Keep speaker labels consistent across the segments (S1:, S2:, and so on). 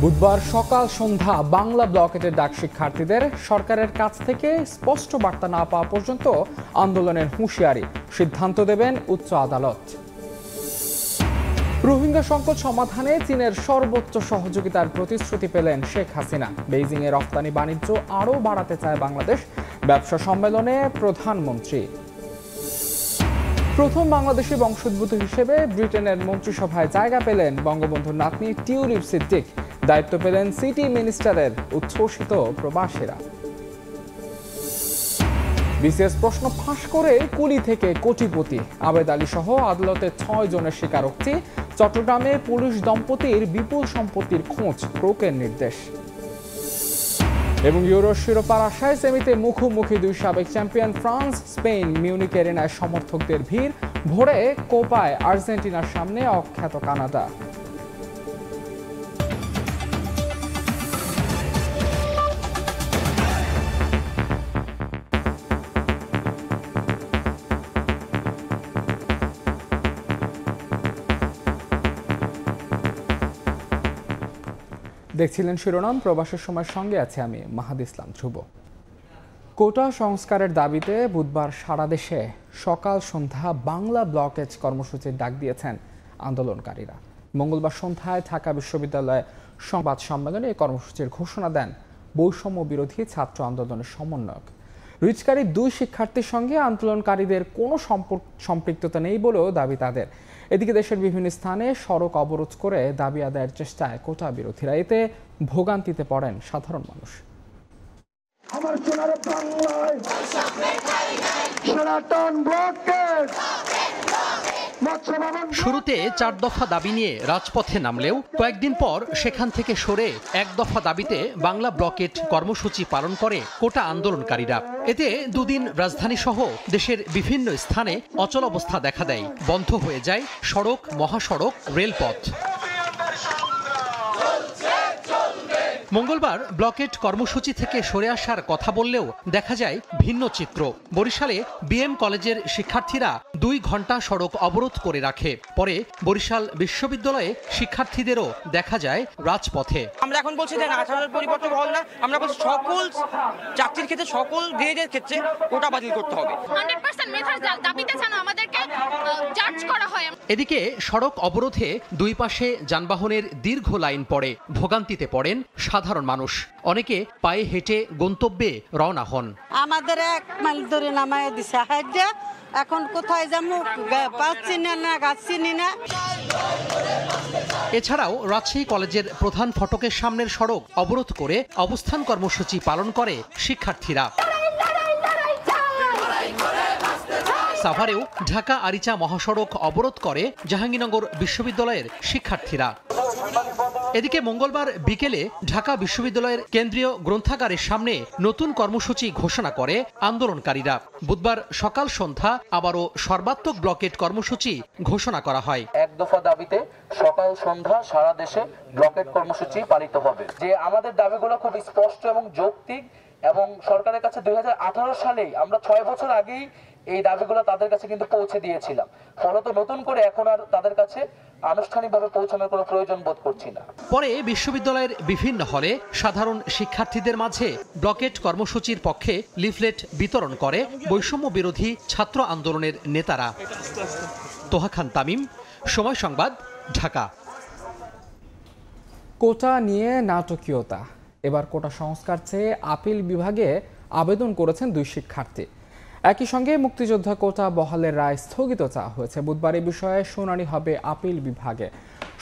S1: বুধবার সকাল সন্ধ্যা বাংলা ব্লকেটের ডাক শিক্ষার্থীদের সরকারের কাছ থেকে স্পষ্ট বার্তা না পাওয়া পর্যন্ত আন্দোলনের হুঁশিয়ারি, সিদ্ধান্ত দেবেন উচ্চ আদালত। রোহিঙ্গা সংকট সমাধানে চীনের সর্বোচ্চ সহযোগিতার প্রতিশ্রুতি পেলেন শেখ হাসিনা। বেইজিংয়ে রপ্তানি বাণিজ্য আরও বাড়াতে চায় বাংলাদেশ, ব্যবসা সম্মেলনে প্রধানমন্ত্রী। প্রথম বাংলাদেশি বংশোদ্ভূত হিসেবে ব্রিটেনের মন্ত্রিসভায় জায়গা পেলেন বঙ্গবন্ধুর নাতনি টিউলিপ সিদ্দিক। দায়িত্ব পেলেন সিটি মিনিস্টারের উচ্ছ্বসিত প্রবাসীরা। বিসিএস প্রশ্ন ফাঁস করে কুলি থেকে কোটিপতি আবেদ আলী সহ আদালতে 6 জনের স্বীকারোক্তি। চট্টগ্রামে পুলিশ দম্পতির বিপুল সম্পত্তির খোঁজ ক্রোকের নির্দেশ। এবং ইউরো শিরোপার আশায় সেমিতে মুখোমুখি দুই সাবেক চ্যাম্পিয়ন ফ্রান্স স্পেন। মিউনিক এরিনায় সমর্থকদের ভিড়, ভোরে কোপায় আর্জেন্টিনার সামনে অখ্যাত কানাডা। দেখছিলেন শিরোনাম, প্রবাসের সময়ের সঙ্গে আছে আমি মাহাদ ইসলাম ধ্রুব। কোটা সংস্কারের দাবিতে বুধবার সারা দেশে সকাল সন্ধ্যা বাংলা ব্লকেজ কর্মসূচির ডাক দিয়েছেন আন্দোলনকারীরা। মঙ্গলবার সন্ধ্যায় ঢাকা বিশ্ববিদ্যালয়ে সংবাদ সম্মেলনে এই কর্মসূচির ঘোষণা দেন বৈষম্য বিরোধী ছাত্র আন্দোলনের সমন্বয়ক। রিচকারী 2 শিক্ষার্থীর সঙ্গে আন্দোলনকারীদের কোনো সম্পৃক্ততা নেই বলেও দাবি তাদের। এদিকে দেশের বিভিন্ন স্থানে সড়ক অবরোধ করে দাবি আদায়ের চেষ্টায় কোটা বিরোধীরা, এতে ভোগান্তিতে পড়েন সাধারণ মানুষ।
S2: শুরুতে 4 দফা দাবি নিয়ে রাজপথে নামলেও কয়েকদিন পর সেখান থেকে সরে 1 দফা দাবিতে বাংলা ব্লকেট কর্মসূচি পালন করে কোটা আন্দোলনকারীরা। এতে দুদিন রাজধানী সহ দেশের বিভিন্ন স্থানে অচলাবস্থা দেখা দেয়, বন্ধ হয়ে যায় সড়ক, মহাসড়ক, রেলপথ। মঙ্গলবার ব্লকেট কর্মসূচি থেকে সরে আসার কথা বললেও দেখা যায় ভিন্ন চিত্র। বরিশালে বিএম কলেজের শিক্ষার্থীরা 2 ঘন্টা সড়ক অবরোধ করে রাখে। পরে বরিশাল বিশ্ববিদ্যালয়ে শিক্ষার্থীদেরও দেখা যায় রাজপথে।
S3: আমরা এখন বলছি যে 18 পরিবর্তন হল না, আমরা বলছি সকল চাকরির ক্ষেত্রে, সকল গ্রেডের ক্ষেত্রে কোটা বাতিল করতে হবে।
S4: 100% মেধার দাবিতে যেন আমাদেরকে জাজ করা হয়।
S2: এদিকে সড়ক অবরোধে 2 পাশে যানবাহনের দীর্ঘ লাইন পড়ে, ভোগান্তিতে পড়েন সাধারণ মানুষ। অনেকে পায়ে হেঁটে গন্তব্যে রওনা হন।
S5: আমাদের 1 মাইল ধরে নামায় দিছে, এখন কোথায় যাবো পাচ্ছি না, গাচ্ছি না।
S2: এছাড়াও রাজশাহী কলেজের প্রধান ফটকের সামনের সড়ক অবরোধ করে অবস্থান কর্মসূচি পালন করে শিক্ষার্থীরা। সাভারেও ঢাকা আরিচা মহাসড়ক অবরোধ করে জাহাঙ্গীরনগর বিশ্ববিদ্যালয়ের শিক্ষার্থীরা। এদিকে মঙ্গলবার বিকেলে ঢাকা বিশ্ববিদ্যালয়ের কেন্দ্রীয় গ্রন্থাগারের সামনে নতুন কর্মসূচি ঘোষণা করে আন্দোলনকারীরা। বুধবার সকাল সন্ধ্যা আবারও সর্বাত্মক ব্লকেট কর্মসূচি ঘোষণা করা হয়।
S6: 1 দফা দাবিতে সকাল সন্ধ্যা সারা দেশে ব্লকেট কর্মসূচি পালিত হবে। যে আমাদের দাবিগুলো খুব স্পষ্ট এবং যৌক্তিক, এবং সরকারের কাছে 2018 সালেই আমরা 6 বছর আগেই এই দাবিগুলো তাদের কাছে কিন্তু পৌঁছে দিয়েছিলাম। ফলত নতুন করে এখন আর তাদের কাছে আনুষ্ঠানিকভাবে পৌঁছানোর কোনো প্রয়োজন বোধ করছি না।
S2: পরে বিশ্ববিদ্যালয়ের বিভিন্ন হলে সাধারণ শিক্ষার্থীদের মাঝে ব্লকেট কর্মসূচির পক্ষে লিফলেট বিতরণ করে বৈষম্য বিরোধী ছাত্র আন্দোলনের নেতারা। তোহা খান তামিম, সময় সংবাদ, ঢাকা।
S1: কোটা নিয়ে নাটকীয়তা। এবার কোটা সংস্কার চেয়ে আপিল বিভাগে আবেদন করেছেন 2 শিক্ষার্থী। একই সঙ্গে মুক্তিযোদ্ধা কোটা বহালের রায় স্থগিত চাওয়া হয়েছে। বুধবার এই বিষয়ে শুনানি হবে আপিল বিভাগে।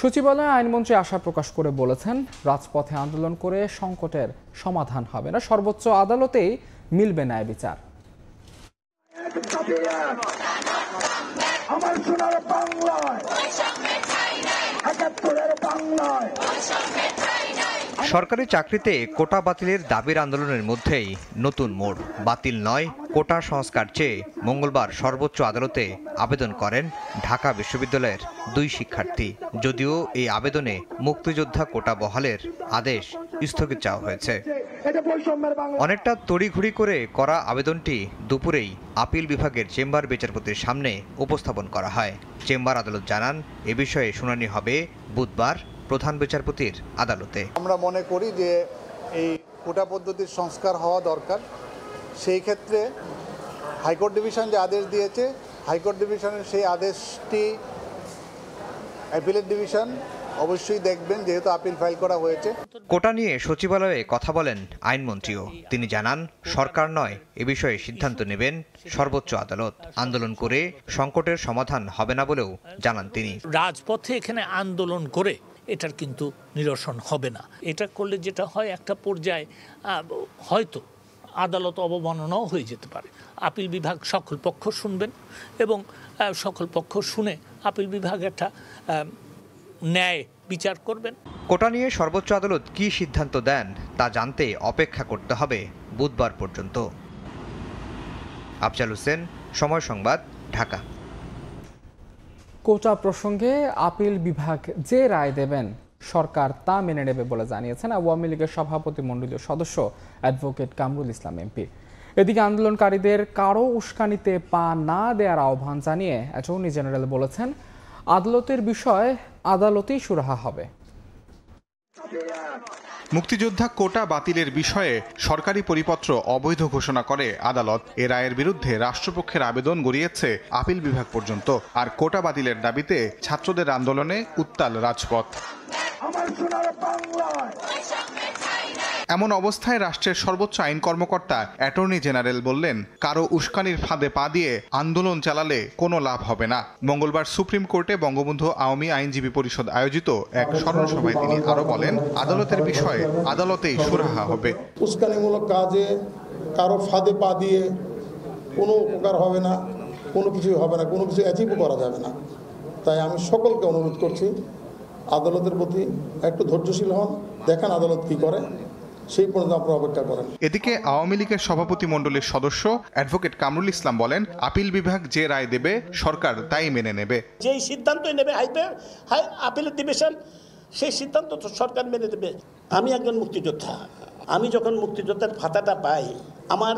S1: সচিবালয়ে আইনমন্ত্রী আশা প্রকাশ করে বলেছেন, রাজপথে আন্দোলন করে সংকটের সমাধান হবে না, সর্বোচ্চ আদালতেই মিলবে ন্যায় বিচার।
S7: সরকারি চাকরিতে কোটা বাতিলের দাবির আন্দোলনের মধ্যেই নতুন মোড়। বাতিল নয়, কোটা সংস্কার চেয়ে মঙ্গলবার সর্বোচ্চ আদালতে আবেদন করেন ঢাকা বিশ্ববিদ্যালয়ের 2 শিক্ষার্থী। যদিও এই আবেদনে মুক্তিযোদ্ধা কোটা বহালের আদেশ স্থগিত চাওয়া হয়েছে। অনেকটা তড়িঘড়ি করে করা আবেদনটি দুপুরেই আপিল বিভাগের চেম্বার বিচারপতির সামনে উপস্থাপন করা হয়। চেম্বার আদালত জানান, এ বিষয়ে শুনানি হবে বুধবার প্রধান বিচারপতির আদালতে।
S8: আমরা মনে করি যে এই কোটা পদ্ধতির সংস্কার হওয়া দরকার। সেই ক্ষেত্রে হাইকোর্ট ডিভিশন যে আদেশ দিয়েছে, হাইকোর্ট ডিভিশনের সেই আদেশটি অ্যাপিলেট ডিভিশন অবশ্যই দেখবেন, যেহেতু আপিল ফাইল করা হয়েছে।
S7: কোটা নিয়ে সচিবালয়ে কথা বলেন আইনমন্ত্রীও। তিনি জানান, সরকার নয়, এ বিষয়ে সিদ্ধান্ত নেবেন সর্বোচ্চ আদালত। আন্দোলন করে সংকটের সমাধান হবে না বলেও জানান তিনি।
S9: রাজপথে এখানে আন্দোলন করে এটার কিন্তু নিরসন হবে না। এটা করলে যেটা হয়, একটা পর্যায়ে হয়তো আদালত অবমাননাও হয়ে যেতে পারে। আপিল বিভাগ সকল পক্ষ শুনবেন এবং সকল পক্ষ শুনে আপিল বিভাগ একটা ন্যায় বিচার করবেন।
S7: কোটা নিয়ে সর্বোচ্চ আদালত কী সিদ্ধান্ত দেন তা জানতে অপেক্ষা করতে হবে বুধবার পর্যন্ত। আফজাল হোসেন, সময় সংবাদ, ঢাকা।
S1: কোটা প্রসঙ্গে আপিল বিভাগ যে রায় দেবেন সরকার তা মেনে নেবে বলে জানিয়েছেন আওয়ামী লীগের সভাপতিমণ্ডলীয় সদস্য অ্যাডভোকেট কামরুল ইসলাম এমপি। এদিকে আন্দোলনকারীদের কারো উস্কানিতে পা না দেওয়ার আহ্বান জানিয়ে অ্যাটর্নি জেনারেল বলেছেন, আদালতের বিষয় আদালতেই সুরাহা হবে।
S10: মুক্তিযোদ্ধা কোটা বাতিলের বিষয়ে সরকারি পরিপত্র অবৈধ ঘোষণা করে আদালত। এ রায়ের বিরুদ্ধে রাষ্ট্রপক্ষের আবেদন গড়িয়েছে আপিল বিভাগ পর্যন্ত। আর কোটা বাতিলের দাবিতে ছাত্রদের আন্দোলনে উত্তাল রাজপথ। এমন অবস্থায় রাষ্ট্রের সর্বোচ্চ আইন কর্মকর্তা অ্যাটর্নি জেনারেল বললেন, কারো উস্কানির ফাঁদে পা দিয়ে আন্দোলন চালালে কোনো লাভ হবে না। মঙ্গলবার সুপ্রিম কোর্টে বঙ্গবন্ধু আওয়ামী আইনজীবী পরিষদ আয়োজিত এক স্মরণ সভায় তিনি আরো বলেন, আদালতের বিষয়ে আদালতেই সুরাহা হবে।
S11: উস্কানিমূলক কাজে কারো ফাঁদে পা দিয়ে কোনো উপকার হবে না, কোনো কিছুই হবে না, কোনো কিছু অ্যাচিভও করা যাবে না। তাই আমি সকলকে অনুরোধ করছি, আদালতের প্রতি একটু ধৈর্যশীল হন, দেখেন আদালত কি করে, সেই পর্যন্ত আপনারা অপেক্ষা করেন।
S10: এদিকে আওয়ামী লীগের সভাপতিমণ্ডলীর সদস্য অ্যাডভোকেট কামরুল ইসলাম বলেন, আপিল বিভাগ যে রায় দেবে সরকার তাই মেনে নেবে।
S12: যেই সিদ্ধান্তই নেবে আপিলের ডিভিশন, সেই সিদ্ধান্ত তো সরকার মেনে নেবে। আমি একজন মুক্তিযোদ্ধা, আমি যখন মুক্তিযোদ্ধার ভাতাটা পাই, আমার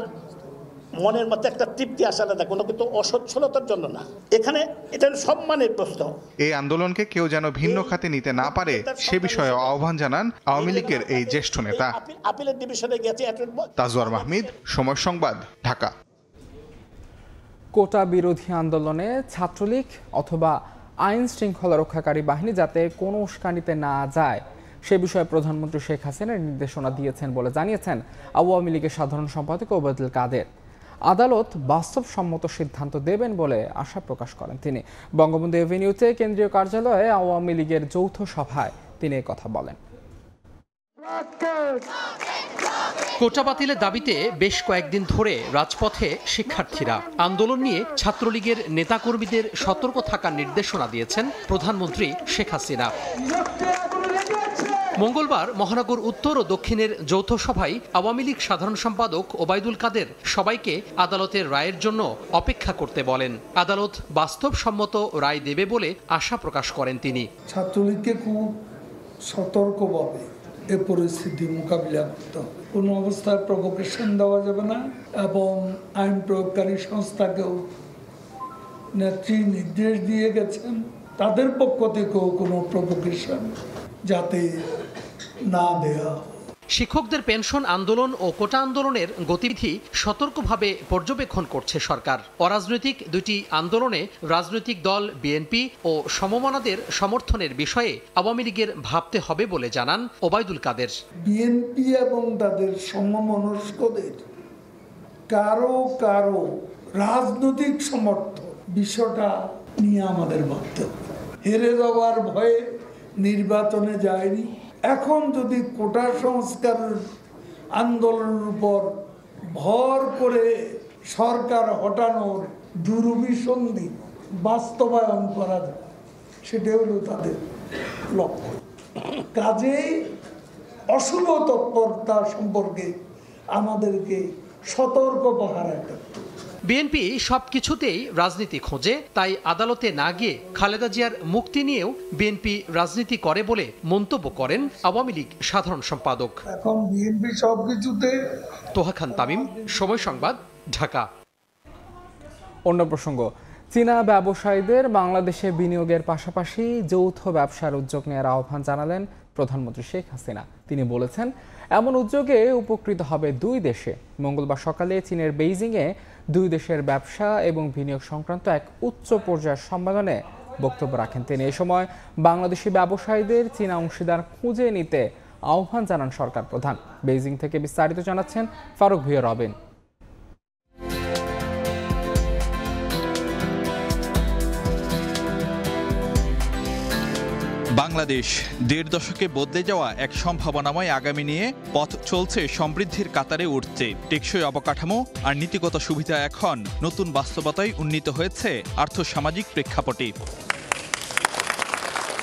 S12: মনের মধ্যে একটা তৃপ্তি আসা না, কোনো কিন্তু অসচ্ছলতার জন্য না, এখানে এটা সম্মানের প্রশ্ন।
S10: এই আন্দোলনকে কেউ যেন ভিন্ন খাতে নিতে না পারে সে বিষয়ে আহ্বান জানান আওয়ামী লীগের এই জ্যেষ্ঠ নেতা।
S12: আপিলের ডিভিশনে গেছে
S10: তাজওয়ার মাহমিদ, সময় সংবাদ, ঢাকা।
S1: কোটা বিরোধী আন্দোলনে ছাত্রলীগ অথবা আইন শৃঙ্খলা রক্ষাকারী বাহিনী যাতে কোনো উস্কানিতে না যায় সে বিষয়ে প্রধানমন্ত্রী শেখ হাসিনা নির্দেশনা দিয়েছেন বলে জানিয়েছেন আওয়ামী লীগের সাধারণ সম্পাদক ওবায়দুল কাদের। আদালত বাস্তবসম্মত সিদ্ধান্ত দেবেন বলে আশা প্রকাশ করেন তিনি। বঙ্গবন্ধু এভিনিউতে কেন্দ্রীয় কার্যালয়ে আওয়ামী লীগের যৌথ সভায় তিনি কথা বলেন।
S2: কোটা বাতিলের দাবিতে বেশ কয়েকদিন ধরে রাজপথে শিক্ষার্থীরা। আন্দোলন নিয়ে ছাত্রলীগের নেতাকর্মীদের সতর্ক থাকার নির্দেশনা দিয়েছেন প্রধানমন্ত্রী শেখ হাসিনা। মঙ্গলবার মহানগর উত্তর ও দক্ষিণের যৌথ সভায় আওয়ামী লীগ সাধারণ সম্পাদক ওবায়দুল কাদের সবাইকে আদালতের রায়ের জন্য অপেক্ষা করতে বলেন। আদালত বাস্তবসম্মত রায় দেবে বলে আশা প্রকাশ করেন তিনি।
S13: ছাত্রলীগকে খুব সতর্কভাবে এ পরিস্থিতি মোকাবিলা করতে হবে। কোনো অবস্থায় প্রভোকেশন দেওয়া যাবে না এবং আইন প্রয়োগকারী সংস্থাকেও নেত্রী নির্দেশ দিয়ে গেছেন তাদের পক্ষ থেকেও কোনো প্রভোকেশন যাতে না দেয়া।
S2: শিক্ষকদের পেনশন আন্দোলন ও কোটা আন্দোলনের গতিবিধি সতর্কভাবে পর্যবেক্ষণ করছে সরকার। অরাজনৈতিক দুটি আন্দোলনে রাজনৈতিক দল বিএনপি ও সমমনাদের সমর্থনের বিষয়ে আওয়ামী লীগের ভাবতে হবে বলে জানান ওবায়দুল কাদের।
S13: বিএনপি এবং তাদের সমমনস্কদের কারো কারো রাজনৈতিক সমর্থন বিষয়টা নিয়ে আমাদের ভাবতে হবে। হেরে যাওয়ার ভয়ে নির্বাচনে যায়নি। এখন যদি কোটা সংস্কার আন্দোলনের উপর ভর করে সরকার হটানোর দুরভিসন্ধি বাস্তবায়ন করা যায়, সেটা হলো তাদের লক্ষ্য। কাজেই অশুভ তৎপরতা সম্পর্কে আমাদেরকে সতর্ক পাহারা রাখতে হবে।
S2: বিএনপি সবকিছুতেই রাজনীতি খোঁজে, তাই আদালতে না গিয়ে খালেদা জিয়ার মুক্তি নিয়েও বিএনপি রাজনীতি করে বলে মন্তব্য করেন আওয়ামী লীগ সাধারণ সম্পাদক।
S13: এখন বিএনপি সবকিছুতে।
S2: তোহা খান তামিম, সময় সংবাদ, ঢাকা।
S1: অন্য প্রসঙ্গ, চীনা ব্যবসায়ীদের বাংলাদেশে বিনিয়োগের পাশাপাশি যৌথ ব্যবসার উদ্যোগ নেওয়ার আহ্বান জানালেন প্রধানমন্ত্রী শেখ হাসিনা। তিনি বলেছেন, এমন উদ্যোগে উপকৃত হবে দুই দেশে। মঙ্গলবার সকালে চীনের বেইজিংয়ে দুই দেশের ব্যবসা এবং বিনিয়োগ সংক্রান্ত এক উচ্চ পর্যায়ের সম্মেলনে বক্তব্য রাখেন তিনি। এ সময় বাংলাদেশি ব্যবসায়ীদের চীনা অংশীদার খুঁজে নিতে আহ্বান জানান সরকার প্রধান। বেইজিং থেকে বিস্তারিত জানাচ্ছেন ফারুক ভুঁইয়া রবিন।
S14: বাংলাদেশ দেড় দশকে বদলে যাওয়া এক সম্ভাবনাময় আগামী নিয়ে পথ চলছে সমৃদ্ধির কাতারে উঠতে। টেকসই অবকাঠামো আর নীতিগত সুবিধা এখন নতুন বাস্তবতায় উন্নীত হয়েছে আর্থসামাজিক প্রেক্ষাপটে।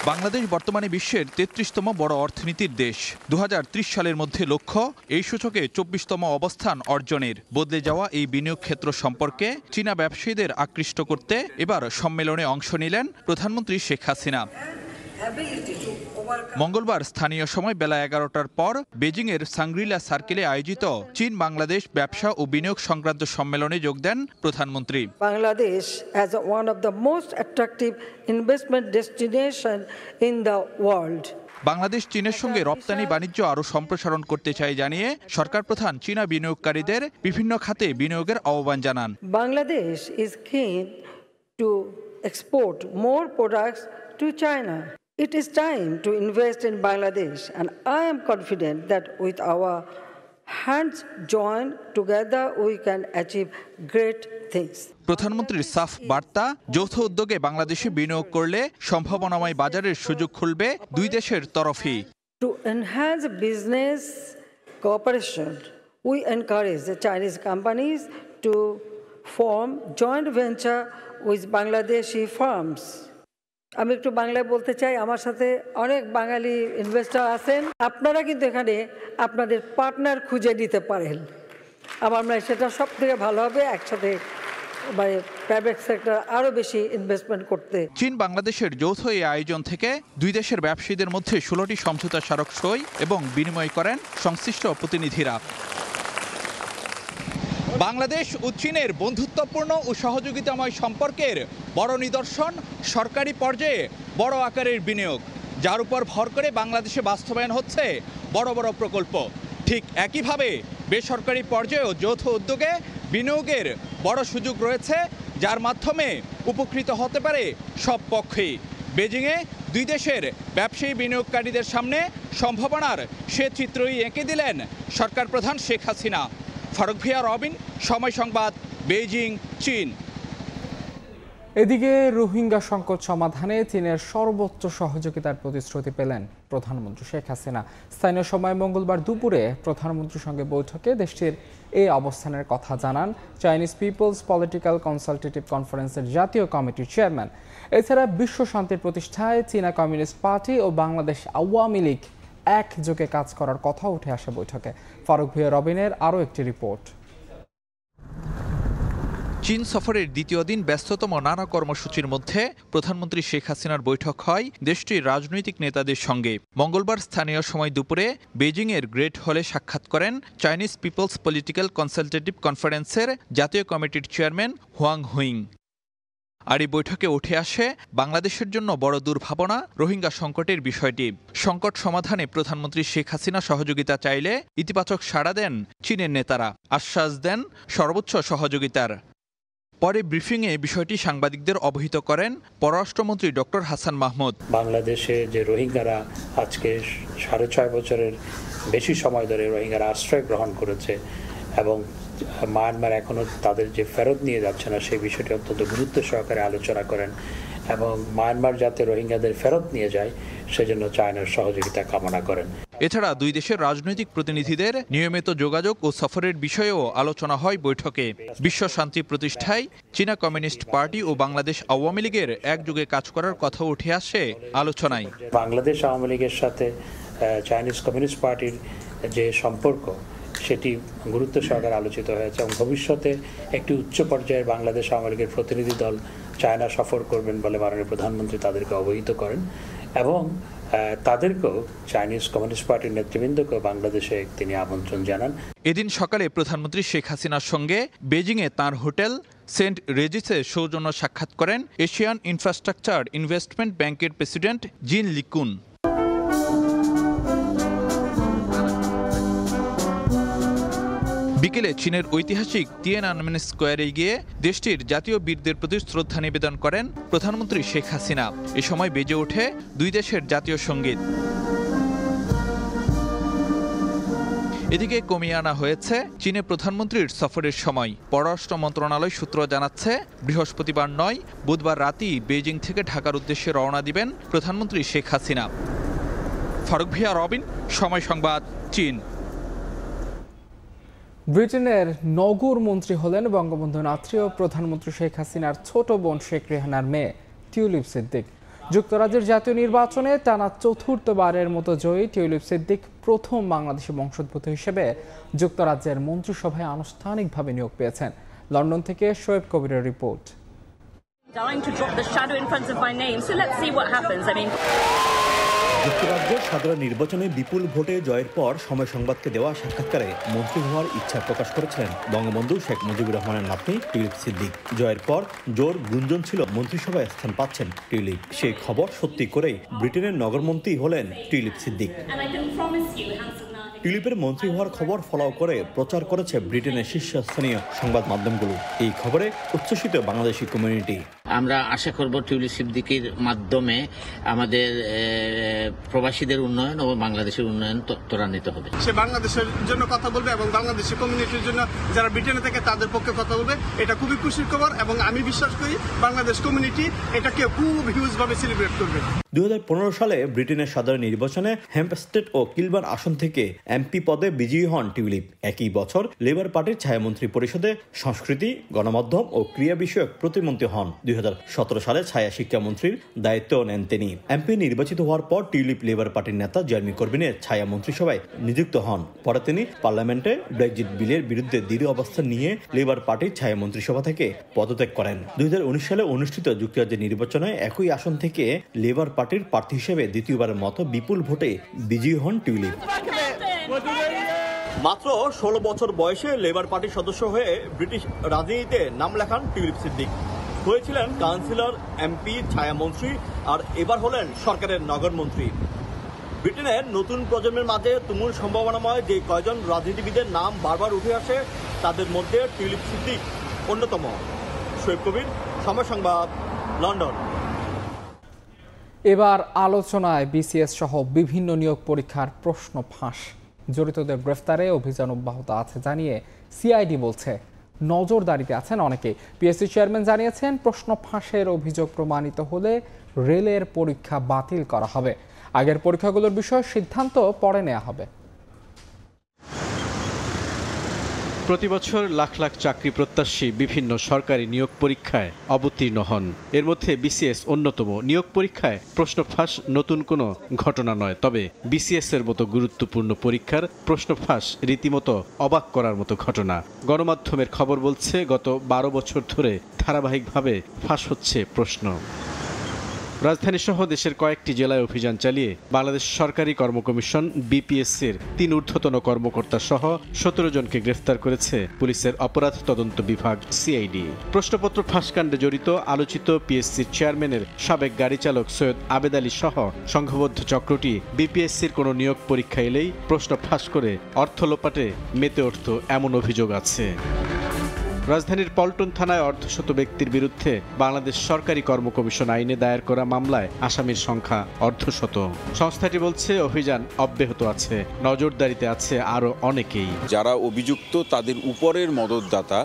S14: বাংলাদেশ বর্তমানে বিশ্বের ৩৩তম বড় অর্থনীতির দেশ। ২০৩০ সালের মধ্যে লক্ষ্য এই সূচকে ২৪তম অবস্থান অর্জনের। বদলে যাওয়া এই বিনিয়োগ ক্ষেত্র সম্পর্কে চীনা ব্যবসায়ীদের আকৃষ্ট করতে এবার সম্মেলনে অংশ নিলেন প্রধানমন্ত্রী শেখ হাসিনা। মঙ্গলবার স্থানীয় সময় বেলা ১১টার পর বেজিংয়ের সাংগ্রিলা সার্কেলে আয়োজিত চীন বাংলাদেশ ব্যবসা ও বিনিয়োগ সংক্রান্ত সম্মেলনে যোগ দেন প্রধানমন্ত্রী।
S15: Bangladesh as one of the most attractive investment destination in the world.
S14: Bangladesh চীনের সঙ্গে রপ্তানি বাণিজ্য আরও সম্প্রসারণ করতে চাই জানিয়ে সরকার প্রধান চীনা বিনিয়োগকারীদের বিভিন্ন খাতে বিনিয়োগের আহ্বান জানান।
S15: Bangladesh is keen to export more products to China. It is time to invest in Bangladesh, and I am confident that with our hands joined together we can achieve great things.
S14: প্রধানমন্ত্রীর সাফ বার্তা, যৌথ উদ্যোগে বাংলাদেশে বিনিয়োগ করলে সম্ভাবনাময় বাজারের সুযোগ খুলবে দুই দেশের তরফেই।
S15: To enhance business cooperation, we encourage the Chinese companies to form joint venture with Bangladeshi firms. আমি একটু বাংলায় বলতে চাই, আমার সাথে অনেক বাঙালি ইনভেস্টর আছেন। আপনারা কিন্তু এখানে আপনাদের পার্টনার খুঁজে নিতে পারেন। আমার মনে হয় সেটা সব থেকে ভালো হবে, একসাথে মানে প্রাইভেট সেক্টর আরও বেশি ইনভেস্টমেন্ট করতে।
S14: চীন বাংলাদেশের যৌথ এই আয়োজন থেকে দুই দেশের ব্যবসায়ীদের মধ্যে ১৬টি সমঝোতা স্মারক সই এবং বিনিময় করেন সংশ্লিষ্ট প্রতিনিধিরা। বাংলাদেশ ও চীনের বন্ধুত্বপূর্ণ ও সহযোগিতাময় সম্পর্কের বড় নিদর্শন সরকারি পর্যায়ে বড় আকারের বিনিয়োগ, যার উপর ভর করে বাংলাদেশে বাস্তবায়ন হচ্ছে বড় বড় প্রকল্প। ঠিক একইভাবে বেসরকারি পর্যায়েও যৌথ উদ্যোগে বিনিয়োগের বড় সুযোগ রয়েছে, যার মাধ্যমে উপকৃত হতে পারে সব পক্ষই। বেজিংয়ে দুই দেশের ব্যবসায়ী বিনিয়োগকারীদের সামনে সম্ভাবনার সে চিত্রই এঁকে দিলেন সরকার প্রধান শেখ হাসিনা। ফারুক ভুঁইয়া রবিন, সময় সংবাদ, বেইজিং, চীন।
S1: এদিকে রোহিঙ্গা সংকট সমাধানে চীনের সর্বোচ্চ সহযোগিতার প্রতিশ্রুতি পেলেন প্রধানমন্ত্রী শেখ হাসিনা। স্থানীয় সময় মঙ্গলবার দুপুরে প্রধানমন্ত্রীর সঙ্গে বৈঠকে দেশটির এই অবস্থানের কথা জানান চাইনিজ পিপলস পলিটিক্যাল কনসালটেটিভ কনফারেন্সের জাতীয় কমিটির চেয়ারম্যান। এছাড়া বিশ্ব শান্তির প্রতিষ্ঠায় চীনা কমিউনিস্ট পার্টি ও বাংলাদেশ আওয়ামী লীগ একযোগে কাজ করার কথা উঠে আসে বৈঠকে। ফারুক ভুঁইয়া রবিনের আরও একটি রিপোর্ট।
S14: চীন সফরের দ্বিতীয় দিন ব্যস্ততম নানা কর্মসূচির মধ্যে প্রধানমন্ত্রী শেখ হাসিনার বৈঠক হয় দেশটির রাজনৈতিক নেতাদের সঙ্গে। মঙ্গলবার স্থানীয় সময় দুপুরে বেজিংয়ের গ্রেট হলে সাক্ষাৎ করেন চাইনিজ পিপলস পলিটিক্যাল কনসালটেটিভ কনফারেন্সের জাতীয় কমিটির চেয়ারম্যান হুয়াং হুইং। আর এই বৈঠকে উঠে আসে বাংলাদেশের জন্য বড় দুর্ভাবনা রোহিঙ্গা সংকটের বিষয়টি। সংকট সমাধানে প্রধানমন্ত্রী শেখ হাসিনা সহযোগিতা চাইলে ইতিবাচক সাড়া দেন চীনের নেতারা, আশ্বাস দেন সর্বোচ্চ সহযোগিতার। পরে ব্রিফিংয়ে বিষয়টি সাংবাদিকদের অবহিত করেন পররাষ্ট্রমন্ত্রী ডক্টর হাসান মাহমুদ।
S16: বাংলাদেশে যে রোহিঙ্গারা আজকে ৬.৫ বছরের বেশি সময় ধরে রোহিঙ্গারা আশ্রয় গ্রহণ করেছে এবং মায়ানমার এখনও তাদের যে ফেরত নিয়ে যাচ্ছে না সেই বিষয়টি অত্যন্ত গুরুত্ব সহকারে আলোচনা করেন এবং মায়ানমার যাতে রোহিঙ্গাদের ফেরত নিয়ে যায় সেজন্য চায়নার সহযোগিতা কামনা করেন।
S14: এছাড়া দুই দেশের রাজনৈতিক প্রতিনিধিদের নিয়মিত যোগাযোগ ও সফরের বিষয়েও আলোচনা হয় বৈঠকে। বিশ্ব শান্তি প্রতিষ্ঠায় চীনা কমিউনিস্ট পার্টি ও বাংলাদেশ আওয়ামী লীগের একযোগে কাজ করার কথা উঠে আসে আলোচনায়।
S16: বাংলাদেশ আওয়ামী লীগের সাথে চাইনিজ কমিউনিস্ট পার্টির যে সম্পর্ক সেটি গুরুত্ব সহকারে আলোচিত হয়েছে এবং ভবিষ্যতে একটি উচ্চ পর্যায়ের বাংলাদেশ আওয়ামী লীগের প্রতিনিধি দল চায়না সফর করবেন বলে মাননীয় প্রধানমন্ত্রী তাদেরকে অবহিত করেন এবং তাদেরকেও চাইনিজ কমিউনিস্ট পার্টির নেতৃবৃন্দকেও বাংলাদেশে তিনি আমন্ত্রণ জানান।
S14: এদিন সকালে প্রধানমন্ত্রী শেখ হাসিনার সঙ্গে বেজিংয়ে তাঁর হোটেল সেন্ট রেজিসে সৌজন্য সাক্ষাৎ করেন এশিয়ান ইনফ্রাস্ট্রাকচার ইনভেস্টমেন্ট ব্যাংকের প্রেসিডেন্ট জিন লিকুন। বিকেলে চীনের ঐতিহাসিক তিয়ানআনমেন স্কোয়ারে গিয়ে দেশটির জাতীয় বীরদের প্রতি শ্রদ্ধা নিবেদন করেন প্রধানমন্ত্রী শেখ হাসিনা। এ সময় বেজে ওঠে দুই দেশের জাতীয় সঙ্গীত। এদিকে কমিয়ে আনা হয়েছে চীনে প্রধানমন্ত্রীর সফরের সময়। পররাষ্ট্র মন্ত্রণালয় সূত্র জানাচ্ছে, বৃহস্পতিবার নয় বুধবার রাতেই বেইজিং থেকে ঢাকার উদ্দেশ্যে রওনা দিবেন প্রধানমন্ত্রী শেখ হাসিনা। ফারুক ভিয়া, রবিন, সময় সংবাদ, চীন।
S1: ব্রিটেনের নগর মন্ত্রী হলেন বঙ্গবন্ধু নাত্রী ও প্রধানমন্ত্রী শেখ হাসিনার ছোট বোন শেখ রেহানার মেয়ে টিউলিপ সিদ্দিক। যুক্তরাজ্যের জাতীয় নির্বাচনে টানা চতুর্থবারের মতো জয়ী টিউলিপ সিদ্দিক প্রথম বাংলাদেশি বংশোদ্ভূত হিসেবে যুক্তরাজ্যের মন্ত্রিসভায় আনুষ্ঠানিকভাবে নিয়োগ পেয়েছেন। লন্ডন থেকে শোয়েব কবিরের রিপোর্ট।
S17: যুক্তরাজ্যের সাধারণ নির্বাচনে বিপুল ভোটে জয়ের পর সময় সংবাদকে দেওয়া সাক্ষাৎকারে মন্ত্রী হওয়ার ইচ্ছা প্রকাশ করেছিলেন বঙ্গবন্ধু শেখ মুজিবুর রহমানের নাতনি টিউলিপ সিদ্দিক। জয়ের পর জোর গুঞ্জন ছিল মন্ত্রিসভায় স্থান পাচ্ছেন টিউলিপ। সেই খবর সত্যি করেই ব্রিটেনের নগরমন্ত্রী হলেন টিউলিপ সিদ্দিক। টিউলিপের মন্ত্রী হওয়ার খবর ফলাও করে প্রচার করেছে ব্রিটেনের শীর্ষস্থানীয় সংবাদ মাধ্যমগুলো। এই খবরে উচ্ছ্বসিত বাংলাদেশি কমিউনিটি।
S18: আমরা আশা করব টিউলিপ সিদ্দিকের মাধ্যমে আমাদের প্রবাসীদের উন্নয়ন ও বাংলাদেশের উন্নয়ন ত্বরান্বিত হবে।
S19: সে বাংলাদেশের জন্য কথা বলবে এবং বাংলাদেশি কমিউনিটির জন্য যারা ব্রিটেনে থেকে তাদের পক্ষে কথা বলবে। এটা খুবই খুশির খবর এবং আমি বিশ্বাস করি বাংলাদেশ কমিউনিটি এটাকে খুব হিউজভাবে সেলিব্রেট করবে।
S17: 2015 সালে ব্রিটেনের সাধারণ নির্বাচনে হ্যাম্পস্টেড ও কিলবার্ন আসন থেকে এমপি পদে বিজয়ী হন টিউলিপ। একই বছর লেবার পার্টির ছায়ামন্ত্রী পরিষদে সংস্কৃতি, গণমাধ্যম ও ক্রীড়া বিষয়ক প্রতিমন্ত্রী হন। 2017 সালে ছায়া শিক্ষামন্ত্রীর দায়িত্ব নেন তিনি। এমপি নির্বাচিত হওয়ার পর টিউলিপ লেবার পার্টির নেতা জেরেমি করবিনের ছায়া মন্ত্রিসভায় নিযুক্ত হন। পরে তিনি পার্লামেন্টে ব্রেক্সিট বিলের বিরুদ্ধে দৃঢ় অবস্থান নিয়ে লেবার পার্টির ছায়া মন্ত্রিসভা থেকে পদত্যাগ করেন। 2019 সালে অনুষ্ঠিত যুক্তরাজ্যের নির্বাচনে একই আসন থেকে লেবার পার্টির প্রার্থী হিসেবে দ্বিতীয়বারের মতো বিপুল ভোটে বিজয়ী হন টিউলিপ। মাত্র 16 বছর বয়সে লেবার পার্টির সদস্য হয়ে ব্রিটিশ রাজনীতিতে নাম লেখান টিউলিপ সিদ্দিক। হয়েছিলেন কাউন্সিলর, এমপি, ছায়ামন্ত্রী আর এবার হলেন সরকারের নগরমন্ত্রী। ব্রিটেনের নতুন প্রজন্মের মাঝে তুমুল সম্ভাবনাময় যে কয়জন রাজনীতিবিদের নাম বারবার উঠে আসে তাদের মধ্যে টিউলিপ সিদ্দিক অন্যতম। শোয়েব কবির, সময় সংবাদ, লন্ডন।
S1: এবার আলোচনায় বিসিএস সহ বিভিন্ন নিয়োগ পরীক্ষার প্রশ্ন ফাঁস। জড়িতদের গ্রেফতারে অভিযান অব্যাহত আছে জানিয়ে সিআইডি বলছে নজরদারিতে আছেন অনেকে। পিএসসি চেয়ারম্যান জানিয়েছেন, প্রশ্ন ফাঁসের অভিযোগ প্রমাণিত হলে রেলের পরীক্ষা বাতিল করা হবে। আগের পরীক্ষাগুলোর বিষয়ে সিদ্ধান্ত পরে নেওয়া হবে।
S20: প্রতিবছর লাখ লাখ চাকরি প্রত্যাশী বিভিন্ন সরকারি নিয়োগ পরীক্ষায় অবতীর্ণ হন। এর মধ্যে বিসিএস অন্যতম। নিয়োগ পরীক্ষায় প্রশ্ন ফাঁস নতুন কোনো ঘটনা নয়, তবে বিসিএস এর মতো গুরুত্বপূর্ণ পরীক্ষার প্রশ্ন ফাঁস রীতিমতো অবাক করার মতো ঘটনা। গণমাধ্যমের খবর বলছে, গত 12 বছর ধরে ধারাবাহিকভাবে ফাঁস হচ্ছে প্রশ্ন। রাজধানী সহ দেশের কয়েকটি জেলায় অভিযান চালিয়ে বাংলাদেশ সরকারি কর্ম কমিশন বিপিএসসির 3 ঊর্ধ্বতন কর্মকর্তা সহ 17 জনকে গ্রেফতার করেছে পুলিশের অপরাধ তদন্ত বিভাগ সিআইডি। প্রশ্নপত্র ফাঁসকাণ্ডে জড়িত আলোচিত পিএসসির চেয়ারম্যানের সাবেক গাড়ি চালক সৈয়দ আবেদ আলী সহ সংঘবদ্ধ চক্রটি বিপিএসসির কোনো নিয়োগ পরীক্ষা এলেই প্রশ্ন ফাঁস করে অর্থ লোপাটে মেতে উঠত এমন অভিযোগ আছে। রাজধানীর পল্টন থানায় অর্ধশত ব্যক্তির বিরুদ্ধে বাংলাদেশ সরকারি কর্ম কমিশন আইনে দায়ের করা মামলায় আসামির সংখ্যা অর্ধশত। সংস্থাটি বলছে, অভিযান অব্যাহত আছে, নজরদারিতে আছে আরও অনেকেই।
S21: যারা অভিযুক্ত তাদের উপরের মদতদাতা,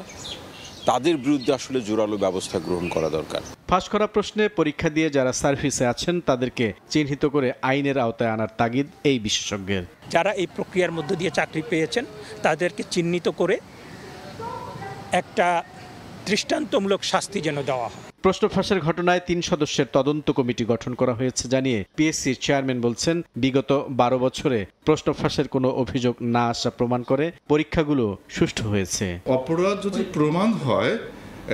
S21: তাদের বিরুদ্ধে আসলে জোরালো ব্যবস্থা গ্রহণ করা দরকার।
S20: ফাঁস করা প্রশ্নে পরীক্ষা দিয়ে যারা সার্ভিসে আছেন তাদেরকে চিহ্নিত করে আইনের আওতায় আনার তাগিদ এই বিশেষজ্ঞের।
S9: যারা এই প্রক্রিয়ার মধ্য দিয়ে চাকরি পেয়েছেন তাদেরকে চিহ্নিত করে একটা দৃষ্টান্তমূলক শাস্তি যেন দেওয়া হয়।
S20: প্রশ্ন ফাঁসের ঘটনায় 3 সদস্যের তদন্ত কমিটি গঠন করা হয়েছে জানিয়ে পিএসসির চেয়ারম্যান বলছেন, বিগত 12 বছরে প্রশ্ন ফাঁসের কোনো অভিযোগ না আসা প্রমাণ করে পরীক্ষাগুলো সুষ্ঠু হয়েছে।
S22: অপরাধ যদি প্রমাণ হয়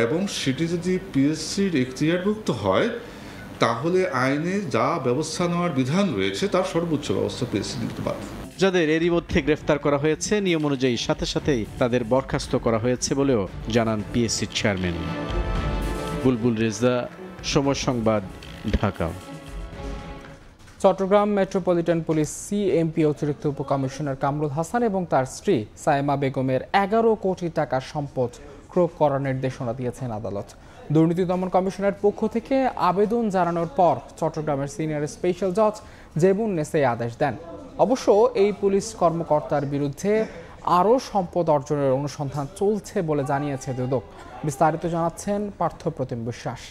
S22: এবং সেটি যদি পিএসসির এখতিয়ারভুক্ত হয়, তাহলে আইনে যা ব্যবস্থা নেওয়ার বিধান রয়েছে তার সর্বোচ্চ ব্যবস্থা পিএসসি নিতে পারে।
S20: যাদের এরই মধ্যে গ্রেফতার করা হয়েছে নিয়ম অনুযায়ী সাথে সাথেই তাদের বরখাস্ত করা হয়েছে বলেও জানান পিএসসির চেয়ারম্যান। বুলবুল Reza, Somoy Sangbad, Dhaka.
S1: Chattogram metropolitan police CMP অতিরিক্ত উপকমিশনার কামরুল হাসান এবং তার স্ত্রী সাইমা বেগমের 11 কোটি টাকার সম্পদ ক্রোক করার নির্দেশনা দিয়েছেন আদালত। দুর্নীতি দমন কমিশনের পক্ষ থেকে আবেদন জানানোর পর চট্টগ্রামের সিনিয়র স্পেশাল জজ জেবুন নেসে আদেশ দেন। অবশ্য এই পুলিশ কর্মকর্তার বিরুদ্ধে আরও সম্পদ অর্জনের অনুসন্ধান চলছে বলে জানিয়েছে দুদক। বিস্তারিত জানাচ্ছেন পার্থপ্রতিম বিশ্বাস।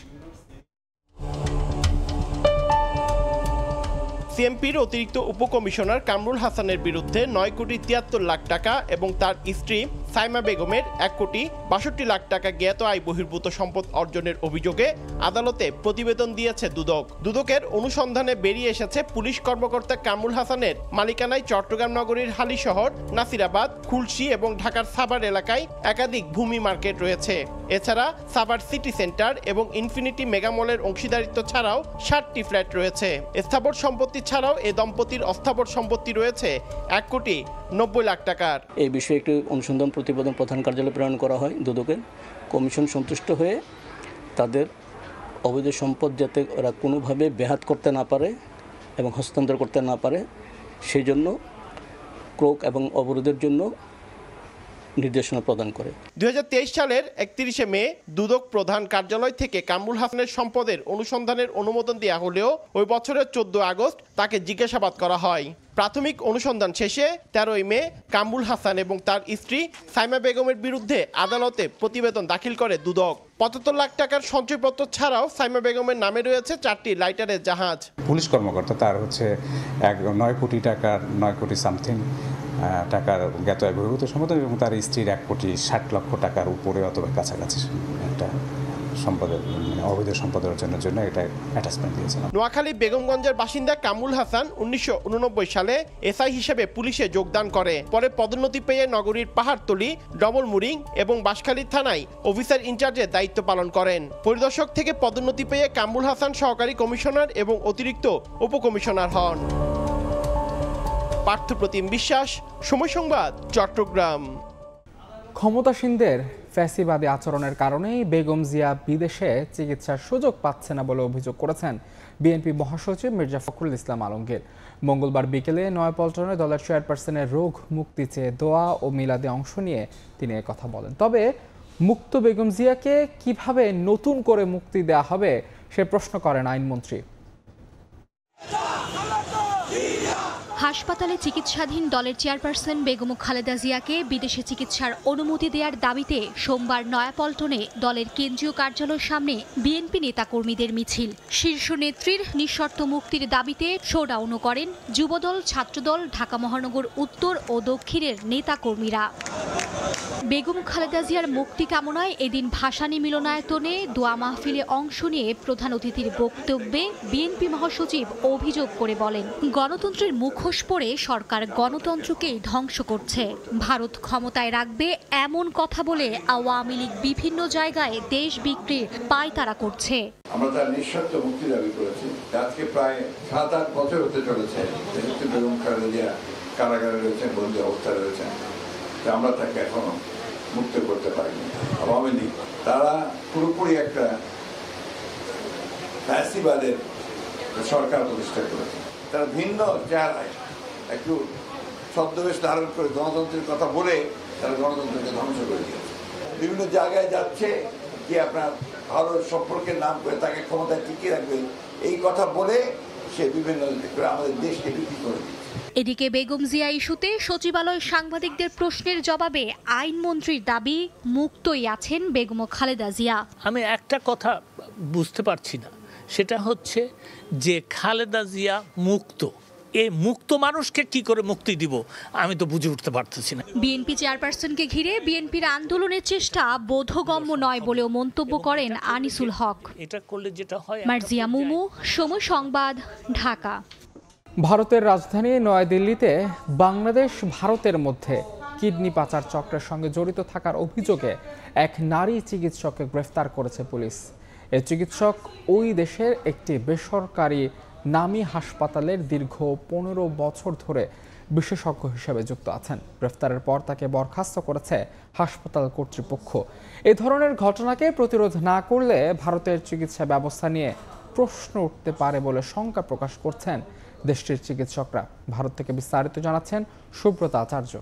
S3: সিএমপির অতিরিক্ত উপকমিশনার কামরুল হাসানের বিরুদ্ধে 9 কোটি 73 লাখ টাকা এবং তার স্ত্রী সাইমা বেগমের 1 কোটি 62 লাখ টাকা জ্ঞাত আয় বহির্ভূত সম্পদ অর্জনের অভিযোগে আদালতে প্রতিবেদন দিয়েছে দুদক। দুদকের অনুসন্ধানে বেরিয়ে এসেছে পুলিশ কর্মকর্তা কামরুল হাসানের মালিকানায় চট্টগ্রাম নগরীর হালিশহর, নাসিরাবাদ, খুলশী এবং ঢাকার সাভার এলাকায় একাধিক ভূমি মার্কেট রয়েছে। এছাড়া সাভার সিটি সেন্টার এবং ইনফিনিটি মেগামলের অংশীদারিত্ব ছাড়াও 7টি ফ্ল্যাট রয়েছে। স্থাবর সম্পত্তি ছাড়াও এই দম্পতির অস্থাবর সম্পত্তি রয়েছে 1 কোটি 90 লাখ টাকার।
S4: এই বিষয়ে একটি অনুসন্ধান প্রতিবেদন প্রধান কার্যালয়ে প্রেরণ করা হয় দুদকের। কমিশন সন্তুষ্ট হয়ে তাদের অবৈধ সম্পদ যাতে ওরা কোনোভাবে ব্যাহত করতে না পারে এবং হস্তান্তর করতে না পারে সেই জন্য ক্রোক এবং অবরোধের জন্য নির্দেশনা প্রদান করে।
S3: 2023 সালের 31শে মে দুদক প্রধান কার্যালয় থেকে কামরুল হাসানের সম্পদের অনুসন্ধানের অনুমোদন দেওয়া হলেও ওই বছরের 14 আগস্ট তাকে জিজ্ঞাসাবাদ করা হয়। প্রাথমিক অনুসন্ধান শেষে 13ই মে কামরুল হাসান এবং তার স্ত্রী সাইমা বেগমের বিরুদ্ধে আদালতে প্রতিবেদন দাখিল করে দুদক। 75 লাখ টাকার সঞ্চয়পত্র ছাড়াও সাইমা বেগমের নামে রয়েছে 4টি লাইটারের জাহাজ।
S23: পুলিশ কর্মকর্তা তার হচ্ছে 9 কোটি টাকার 9 কোটি সামথিং টাকার জ্ঞাত আয় বহির্ভূত সম্পদ এবং তার স্ত্রীর 1 কোটি 60 লক্ষ টাকার উপরে অথবা কাছাকাছি একটা সম্পদের অবৈধ সম্পদ অর্জনের জন্য এটা অ্যাটাচমেন্ট দিয়েছে।
S3: নোয়াখালী বেগমগঞ্জের বাসিন্দা কামরুল হাসান 1989 সালে এসআই হিসেবে পুলিশে যোগদান করে। পরে পদোন্নতি পেয়ে নগরীর পাহাড়তলী, ডবলমুরিং এবং বাঁশখালী থানায় অফিসার ইনচার্জের দায়িত্ব পালন করেন। পরিদর্শক থেকে পদোন্নতি পেয়ে কামরুল হাসান সহকারী কমিশনার এবং অতিরিক্ত উপকমিশনার হন। পার্থপ্রতিম বিশ্বাস, সময় সংবাদ, চট্টগ্রাম।
S1: ক্ষমতাসীনদের ফ্যাসিবাদী আচরণের কারণেই বেগম জিয়া বিদেশে চিকিৎসার সুযোগ পাচ্ছে না বলে অভিযোগ করেছেন বিএনপি মহাসচিব মির্জা ফখরুল ইসলাম আলমগীর। মঙ্গলবার বিকেলে নয়াপল্টনে দলের চেয়ারপারসনের রোগ মুক্তি চেয়ে দোয়া ও মিলাদে অংশ নিয়ে তিনি কথা বলেন। তবে মুক্ত বেগম জিয়াকে কিভাবে নতুন করে মুক্তি দেওয়া হবে সে প্রশ্ন করেন আইনমন্ত্রী।
S24: হাসপাতালে চিকিৎসাধীন দলের চেয়ারপারসন বেগম খালেদা জিয়াকে বিদেশে চিকিৎসার অনুমতি দেওয়ার দাবিতে সোমবার নয়াপল্টনে দলের কেন্দ্রীয় কার্যালয়ের সামনে বিএনপি নেতাকর্মীদের মিছিল। শীর্ষ নেত্রীর নিঃশর্ত মুক্তির দাবিতে শোডাউনও করেন যুবদল, ছাত্রদল, ঢাকা মহানগর উত্তর ও দক্ষিণের নেতাকর্মীরা। বেগম খালেদা জিয়ার মুক্তি কামনায় এদিন ভাসানী মিলনায়তনে দোয়া মাহফিলে অংশ নিয়ে প্রধান অতিথির বক্তব্যে বিএনপি মহাসচিব অভিযোগ করে বলেন, গণতন্ত্রের মুখোশ পরে সরকার গণতন্ত্রকেই ধ্বংস করছে। ভারত ক্ষমতায় রাখবে এমন কথা বলে আওয়ামী লীগ বিভিন্ন জায়গায় দেশ বিক্রির পায়তারা করছে।
S25: আমরা তার নিঃশর্ত মুক্তি দাবি করেছি। আজকে প্রায় 7-8 বছর হতে চলেছে বেগম খালেদা জিয়া কারাগারে রয়েছেন, বন্দী অবস্থায় রয়েছেন। আমরা তাকে এখনো মুক্ত করতে পারিনি। আওয়ামী লীগ তারা পুরোপুরি একটা ফ্যাসিবাদের সরকার প্রতিষ্ঠা করেছে। তারা ভিন্ন চেহারায় একটু ছদ্মবেশ ধারণ করে গণতন্ত্রের কথা বলে তারা গণতন্ত্রকে ধ্বংস করে দিয়েছে। বিভিন্ন জায়গায় যাচ্ছে কি আপনার ভারত সম্পর্কের নাম করে তাকে ক্ষমতায় টিকিয়ে রাখবে এই কথা বলে সে বিভিন্ন আমাদের দেশকে বিক্রি করে দিয়েছে।
S24: এদিকে বেগম জিয়া ইস্যুতে সচিবালয় সাংবাদিকদের প্রশ্নের জবাবে আইনমন্ত্রীর দাবি, মুক্তই আছেন বেগম খালেদা জিয়া।
S9: আমি একটা কথা বুঝতে পারছি না, সেটা হচ্ছে যে খালেদা জিয়া মুক্ত, এই মুক্ত মানুষকে কি করে মুক্তি দিব আমি তো বুঝে উঠতে পারতেছি না।
S24: বিএনপি চেয়ারপারসনকে ঘিরে বিএনপির আন্দোলনের চেষ্টা বোধগম্য নয় বলেও মন্তব্য করেন আনিসুল হক।
S9: এটা করলে যেটা হয়,
S24: মার্জিয়া মুমু, সময় সংবাদ, ঢাকা।
S1: ভারতের রাজধানী নয়াদিল্লিতে বাংলাদেশ ভারতের মধ্যে কিডনি পাচার চক্রের সঙ্গে জড়িত থাকার অভিযোগে এক নারী চিকিৎসককে গ্রেফতার করেছে পুলিশ। এই চিকিৎসক ওই দেশের একটি বেসরকারি নামী হাসপাতালের দীর্ঘ 15 বছর ধরে বিশেষজ্ঞ হিসেবে যুক্ত আছেন। গ্রেফতারের পর তাকে বরখাস্ত করেছে হাসপাতাল কর্তৃপক্ষ। এ ধরনের ঘটনাকে প্রতিরোধ না করলে ভারতের চিকিৎসা ব্যবস্থা নিয়ে প্রশ্ন উঠতে পারে বলে শঙ্কা প্রকাশ করছেন দেশটির চিকিৎসকরা। ভারত থেকে বিস্তারিত জানাচ্ছেন সুব্রত আচার্য।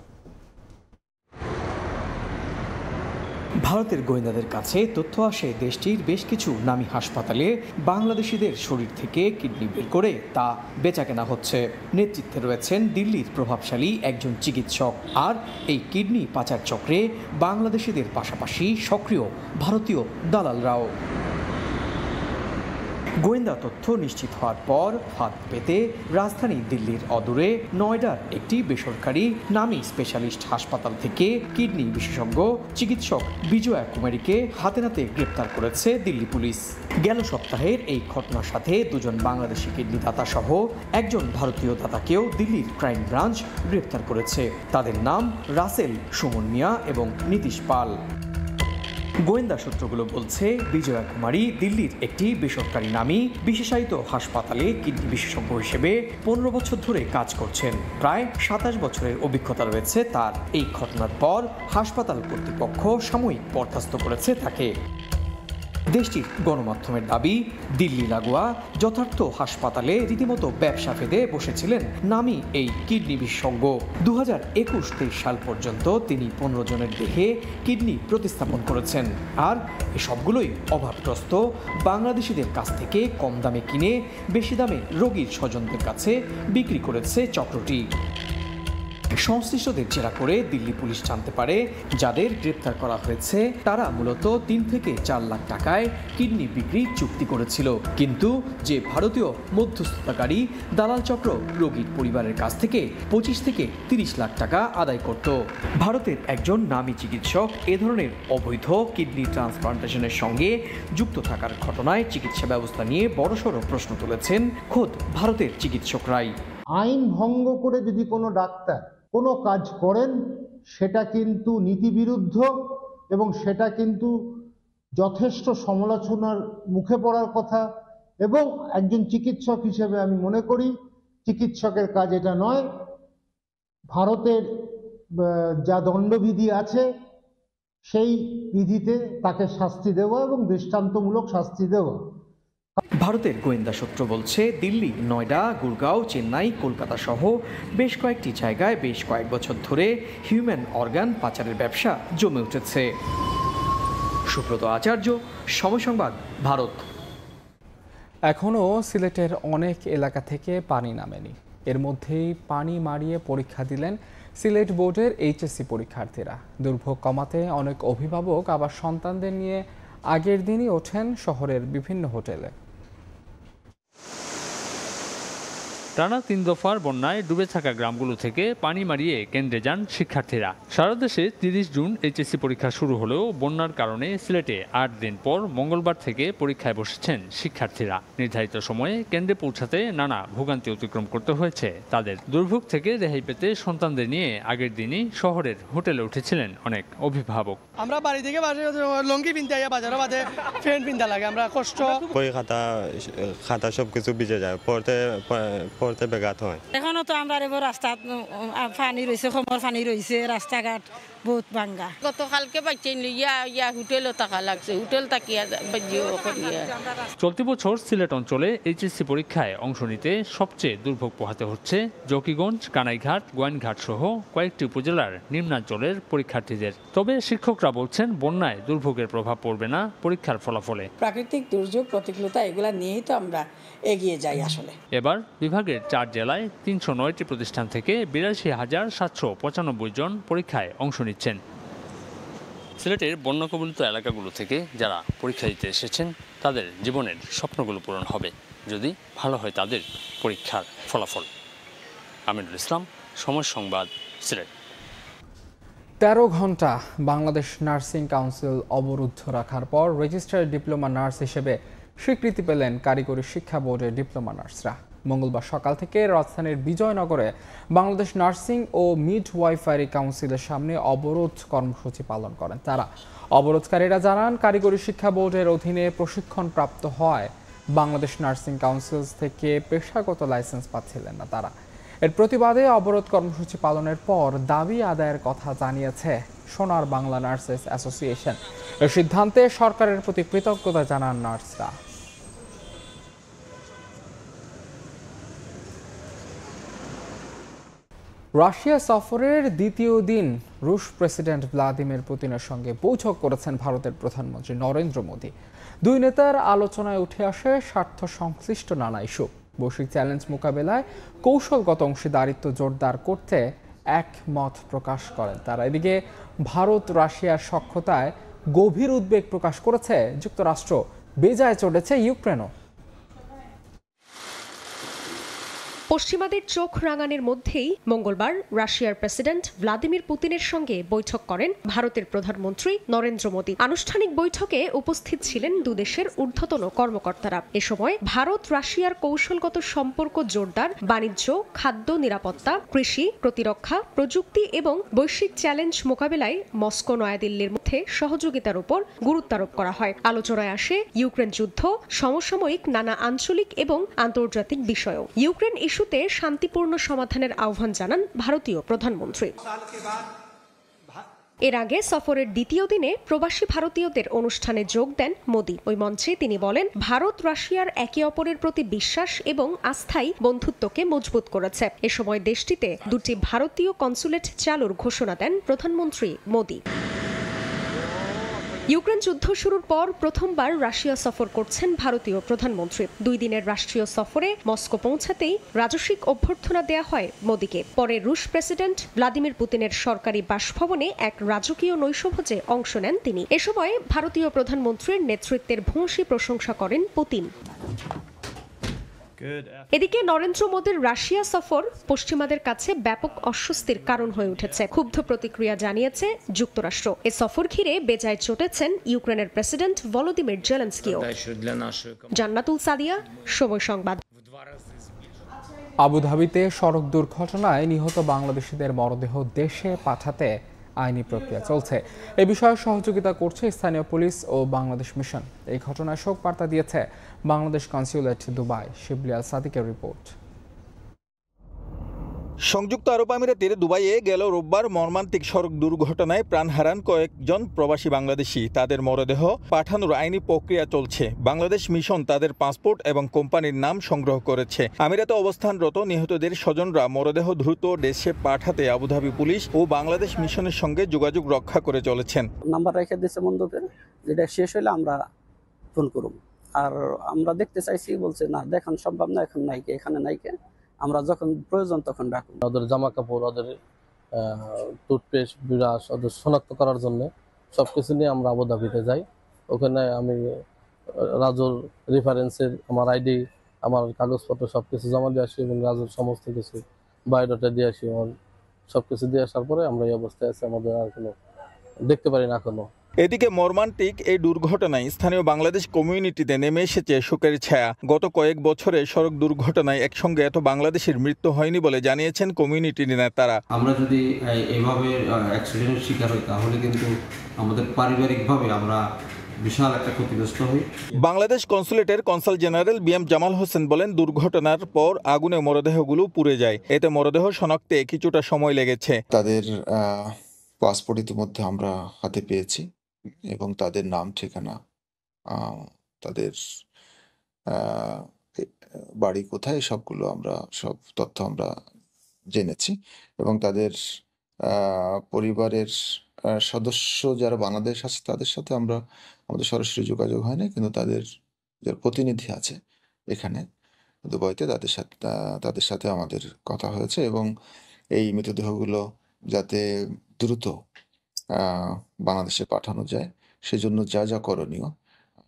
S5: ভারতের গোয়েন্দাদের কাছে তথ্য আসে দেশটির বেশ কিছু নামী হাসপাতালে বাংলাদেশিদের শরীর থেকে কিডনি বের করে তা বেচাকেনা হচ্ছে। নেতৃত্বে রয়েছেন দিল্লির প্রভাবশালী একজন চিকিৎসক। আর এই কিডনি পাচার চক্রে বাংলাদেশিদের পাশাপাশি সক্রিয় ভারতীয় দালালরাও। গোয়েন্দা তথ্য নিশ্চিত হওয়ার পর ফাঁদ পেতে রাজধানী দিল্লির অদূরে নয়ডার একটি বেসরকারি নামী স্পেশালিস্ট হাসপাতাল থেকে কিডনি বিশেষজ্ঞ চিকিৎসক বিজয়া কুমারীকে হাতে নাতে গ্রেপ্তার করেছে দিল্লি পুলিশ। গেল সপ্তাহের এই ঘটনার সাথে দুজন বাংলাদেশি কিডনি দাতা সহ একজন ভারতীয় দাতাকেও দিল্লির ক্রাইম ব্রাঞ্চ গ্রেপ্তার করেছে। তাদের নাম রাসেল, সুমন মিয়া এবং নীতিশ পাল। গোয়েন্দা সূত্রগুলো বলছে বিজয়া কুমারী দিল্লির একটি বেসরকারি নামী বিশেষায়িত হাসপাতালে কিডনি বিশেষজ্ঞ হিসেবে 15 বছর ধরে কাজ করছেন। প্রায় 27 বছরের অভিজ্ঞতা রয়েছে তার। এই ঘটনার পর হাসপাতাল কর্তৃপক্ষ সাময়িক বরখাস্ত করেছে তাকে। দেশটির গণমাধ্যমের দাবি, দিল্লি লাগোয়া যথার্থ হাসপাতালে রীতিমতো ব্যবসা ফেদে বসেছিলেন নামী এই কিডনি বিশেষজ্ঞ। 2021-23 সাল পর্যন্ত তিনি 15 জনের দেহে কিডনি প্রতিস্থাপন করেছেন। আর এসবগুলোই অভাবগ্রস্ত বাংলাদেশিদের কাছ থেকে কম দামে কিনে বেশি দামে রোগীর স্বজনদের কাছে বিক্রি করেছে চক্রটি। সংশ্লিষ্টদের জেরা করে দিল্লি পুলিশ জানতে পারে যাদের গ্রেপ্তার করা হয়েছে তারা মূলত 3 থেকে 4 লাখ টাকায় কিডনি বিক্রি চুক্তি করেছিল। কিন্তু যে ভারতীয় মধ্যস্থতাকারী দালাল চক্র রোগীর পরিবারের কাছ থেকে 25 থেকে 30 লাখ টাকা আদায় করত। ভারতের একজন নামী চিকিৎসক এ ধরনের অবৈধ কিডনি ট্রান্সপ্লান্টেশনের সঙ্গে যুক্ত থাকার ঘটনায় চিকিৎসা ব্যবস্থা নিয়ে বড়সড় প্রশ্ন তুলেছেন খোদ ভারতের চিকিৎসকরাই।
S6: আইন ভঙ্গ করে যদি কোনো ডাক্তার কোনো কাজ করেন সেটা কিন্তু নীতিবিরুদ্ধ এবং সেটা কিন্তু যথেষ্ট সমালোচনার মুখে পড়ার কথা। এবং একজন চিকিৎসক হিসেবে আমি মনে করি চিকিৎসকের কাজ এটা নয়। ভারতের যা দণ্ডবিধি আছে সেই বিধিতে তাকে শাস্তি দেওয়া এবং দৃষ্টান্তমূলক শাস্তি দেওয়া।
S5: ভারতের গোয়েন্দা সূত্র বলছে দিল্লি, নয়ডা, গুরগাঁও, চেন্নাই, কলকাতা সহ বেশ কয়েকটি জায়গায় বেশ কয়েক বছর ধরে হিউম্যান অর্গান পাচারের ব্যবসা জমে উঠেছে। সুব্রত আচার্য, সময় সংবাদ, ভারত।
S1: এখনও সিলেটের অনেক এলাকা থেকে পানি নামেনি। এর মধ্যেই পানি মারিয়ে পরীক্ষা দিলেন সিলেট বোর্ডের এইচএসসি পরীক্ষার্থীরা। দুর্ভোগ কমাতে অনেক অভিভাবক আবার সন্তানদের নিয়ে আগের দিনই ওঠেন শহরের বিভিন্ন হোটেলে।
S7: টানা 3 দফার বন্যায় ডুবে থাকা গ্রামগুলো থেকে পানি মারিয়ে কেন্দ্রে যান শিক্ষার্থীরা। সারা দেশে 30 জুন এইচএসসি পরীক্ষা শুরু হলেও বন্যার কারণে সিলেটে 8 দিন পর মঙ্গলবার থেকে পরীক্ষায় বসেছেন শিক্ষার্থীরা। নির্ধারিত সময়ে কেন্দ্রে পৌঁছাতে নানা ভোগান্তি অতিক্রম করতে হয়েছে তাদের। দুর্ভোগ থেকে রেহাই পেতে সন্তানদের নিয়ে আগের দিনই শহরের হোটেলে উঠেছিলেন অনেক অভিভাবক।
S8: আমরা বাড়ি থেকে লঙ্গি পিনতে আইয়া বাজারে বাদে ফ্যান পিনতে লাগে, আমরা কষ্ট।
S11: বই খাতা সবকিছু ভিজে যায়, পড়তে ব্যাঘাত হয়।
S26: এখনো তো আমরা রাস্তা পানি রয়েছে, কোমর পানি রয়েছে, রাস্তাঘাট বহুত ভাঙ্গা।
S27: গতকালকে বাচ্চা ইয়া হোটেলও টাকা লাগছে, হোটেল তাকিয়া
S7: চলতি বছর সিলেট অঞ্চলে এইচএসসি পরীক্ষায় অংশ নিতে সবচেয়ে দুর্ভোগ পোহাতে হচ্ছে জকিগঞ্জ, কানাইঘাট, গোয়াইনঘাট সহ কয়েকটি উপজেলার নিম্নাঞ্চলের পরীক্ষার্থীদের। তবে শিক্ষকরা বলছেন বন্যায় দুর্ভোগের প্রভাব পড়বে না পরীক্ষার ফলাফলে।
S26: প্রাকৃতিক দুর্যোগ, প্রতিকূলতা এগুলা নিয়েই তো আমরা এগিয়ে যাই। আসলে
S7: এবার বিভাগের 4 জেলায় 309টি প্রতিষ্ঠান থেকে 82,795 জন পরীক্ষায় অংশ নিচ্ছেন। সিলেটের বন্যা কবলিত এলাকাগুলো থেকে যারা পরীক্ষা দিতে এসেছেন তাদের জীবনের স্বপ্নগুলো পূরণ হবে যদি ভালো হয় তাদের পরীক্ষার ফলাফল। আমিনুল ইসলাম, সময় সংবাদ, সিলেট।
S1: 13 ঘন্টা বাংলাদেশ নার্সিং কাউন্সিল অবরুদ্ধ রাখার পর রেজিস্টার্ড ডিপ্লোমা নার্স হিসেবে স্বীকৃতি পেলেন কারিগরি শিক্ষা বোর্ডের ডিপ্লোমা নার্সরা। মঙ্গলবার সকাল থেকে রাজধানীর বিজয়নগরে বাংলাদেশ নার্সিং ও মিডওয়াইফারি কাউন্সিলের সামনে অবরোধ কর্মসূচি পালন করেন তারা। অবরোধকারীরা জানান, কারিগরি শিক্ষা বোর্ডের অধীনে প্রশিক্ষণপ্রাপ্ত হয় বাংলাদেশ নার্সিং কাউন্সিল থেকে পেশাগত লাইসেন্স পাচ্ছিলেন না তারা। এর প্রতিবাদে অবরোধ কর্মসূচি পালনের পর দাবি আদায়ের কথা জানিয়েছে সোনার বাংলা নার্সেস অ্যাসোসিয়েশন। এর সিদ্ধান্তে সরকারের প্রতি কৃতজ্ঞতা জানান নার্সরা। রাশিয়া সফরের দ্বিতীয় দিন রুশ প্রেসিডেন্ট ভ্লাদিমির পুতিনের সঙ্গে বৈঠক করেছেন ভারতের প্রধানমন্ত্রী নরেন্দ্র মোদী। দুই নেতার আলোচনায় উঠে আসে স্বার্থ সংশ্লিষ্ট নানা ইস্যু। বৈশ্বিক চ্যালেঞ্জ মোকাবেলায় কৌশলগত অংশীদারিত্ব জোরদার করতে একমত প্রকাশ করেন তারা। এদিকে ভারত রাশিয়ার সখ্যতায় গভীর উদ্বেগ প্রকাশ করেছে যুক্তরাষ্ট্র। বেজায় চড়েছে ইউক্রেনও।
S2: পশ্চিমাদের চোখ রাঙানির মধ্যেই মঙ্গলবার রাশিয়ার প্রেসিডেন্ট ভ্লাদিমির পুতিনের সঙ্গে বৈঠক করেন ভারতের প্রধানমন্ত্রী নরেন্দ্র মোদী। আনুষ্ঠানিক বৈঠকে উপস্থিত ছিলেন দুদেশের ঊর্ধ্বতন কর্মকর্তারা। এ সময় ভারত রাশিয়ার কৌশলগত সম্পর্ক জোরদার, বাণিজ্য, খাদ্য নিরাপত্তা, কৃষি, প্রতিরক্ষা, প্রযুক্তি এবং বৈশ্বিক চ্যালেঞ্জ মোকাবেলায় মস্কো নয়াদিল্লির মধ্যে সহযোগিতার উপর গুরুত্বারোপ করা হয়। আলোচনায় আসে ইউক্রেন যুদ্ধ, সমসাময়িক নানা আঞ্চলিক এবং আন্তর্জাতিক বিষয়ও। ইউক্রেন ইস্যুতে শান্তিপূর্ণ সমাধানের আহ্বান জানান ভারতীয় প্রধানমন্ত্রী। এর আগে সফরের দ্বিতীয় দিনে প্রবাসী ভারতীয়দের অনুষ্ঠানে যোগ দেন মোদী। ওই মঞ্চে তিনি বলেন, ভারত রাশিয়ার একে অপরের প্রতি বিশ্বাস এবং আস্থাই বন্ধুত্বকে মজবুত করেছে। এ সময় দেশটিতে দুটি ভারতীয় কনসুলেট চালুর ঘোষণা দেন প্রধানমন্ত্রী মোদী। ইউক্রেন যুদ্ধ শুরুর পর প্রথমবার রাশিয়া সফর করছেন ভারতীয় প্রধানমন্ত্রী। 2 দিনের রাষ্ট্রীয় সফরে মস্কো পৌঁছাতেই রাজস্বিক অভ্যর্থনা দেয়া হয় মোদীকে। পরে রুশ প্রেসিডেন্ট ভ্লাদিমির পুতিনের সরকারি বাসভবনে এক রাজকীয় নৈশভোজে অংশ নেন তিনি। এ সময় ভারতীয় প্রধানমন্ত্রীর নেতৃত্বের ভূয়সী প্রশংসা করেন পুতিন। এদিকে নরেন্দ্র মোদীর রাশিয়া সফর পশ্চিমাদের কাছে ব্যাপক অস্বস্তির কারণ হয়ে উঠেছে। ক্ষুব্ধ প্রতিক্রিয়া জানিয়েছে যুক্তরাষ্ট্র। এ সফর ঘিরে বেজায় চটেছেন ইউক্রেনের প্রেসিডেন্ট ভলোদিমির জেলেনস্কিও। জান্নাতুল সাদিয়া, সময় সংবাদ।
S1: আবুধাবিতে সড়ক দুর্ঘটনায় নিহত বাংলাদেশিদের মরদেহ দেশে পাঠাতে আইনি প্রক্রিয়া চলছে। এ বিষয়ে সহযোগিতা করছে স্থানীয় পুলিশ ও বাংলাদেশ মিশন। এই ঘটনায় শোক বার্তা দিয়েছে বাংলাদেশ কনস্যুলেট দুবাই। শিবলি আল সাদিকের রিপোর্ট।
S10: সংযুক্ত আরব আমিরাতের দুবাইয়ে গেল রোববার মর্মান্তিক সড়ক দুর্ঘটনায় প্রাণ হারান কয়েকজন প্রবাসী বাংলাদেশি। তাদের মরদেহ পাঠানোর আইনি প্রক্রিয়া চলছে। বাংলাদেশ মিশন তাদের পাসপোর্ট এবং কোম্পানির নাম সংগ্রহ করেছে। আমিরাতে অবস্থানরত নিহতদের স্বজনরা মরদেহ দ্রুত দেশে পাঠাতে আবুধাবি পুলিশ ও বাংলাদেশ মিশনের সঙ্গে যোগাযোগ রক্ষা করে চলেছেন।
S12: নাম্বার রেখে দিয়েছে বন্ধুদের, যেটা শেষ হলে আমরা ফোন করব। আর আমরা দেখতে চাইছি, বলছে না দেখান সম্ভব না, এখন নাইকে, এখানে নাইকে, আমরা যখন প্রয়োজন তখন ডাকুন।
S13: ওদের জামা কাপড়, ওদের টুথপেস্ট, বিরাস, ওদের শনাক্ত করার জন্য সবকিছু নিয়ে আমরা আবুধাবিতে যাই। ওখানে আমি রাজুর রেফারেন্সের আমার আইডি, আমার কাগজপত্র সবকিছু জমা দিয়ে আসি এবং রাজুর সমস্ত কিছু বায়োডাটা দিয়ে আসি। সবকিছু দিয়ে আসার পরে আমরা এই অবস্থায় আছি, আমাদের আর কোনো দেখতে পারি না এখনো।
S10: এদিকে মর্মান্তিক এই দুর্ঘটনায় স্থানীয় বাংলাদেশ কমিউনিটিতে নেমে এসেছে শোকের ছায়া। গত কয়েক বছরে সড়ক দুর্ঘটনায় একসঙ্গে এত বাংলাদেশের মৃত্যু হয়নি বলে জানিয়েছেন কমিউনিটির নেতারা।
S14: আমরা যদি এইভাবে অ্যাক্সিডেন্টের শিকার হই তাহলে কিন্তু আমাদের পারিবারিকভাবে আমরা বিশাল একটা ক্ষতিগ্রস্ত হই।
S10: বাংলাদেশ কনসুলেটের কনসাল জেনারেল বিএম জামাল হোসেন বলেন, দুর্ঘটনার পর আগুনে মরদেহগুলো পুড়ে যায়। এতে মরদেহ শনাক্তে কিছুটা সময় লেগেছে।
S15: তাদের পাসপোর্ট ইতিমধ্যে আমরা হাতে পেয়েছি এবং তাদের নাম, ঠিকানা, তাদের বাড়ি কোথায়, সবগুলো আমরা সব তথ্য আমরা জেনেছি এবং তাদের পরিবারের সদস্য যারা বাংলাদেশ আছে তাদের সাথে আমাদের সরাসরি যোগাযোগ হয় না, কিন্তু তাদের যারা প্রতিনিধি আছে এখানে দুবাইতে তাদের সাথে আমাদের কথা হয়েছে এবং এই মৃতদেহগুলো যাতে দ্রুত বাংলাদেশে পাঠানো যায় সেজন্য যা যা করণীয়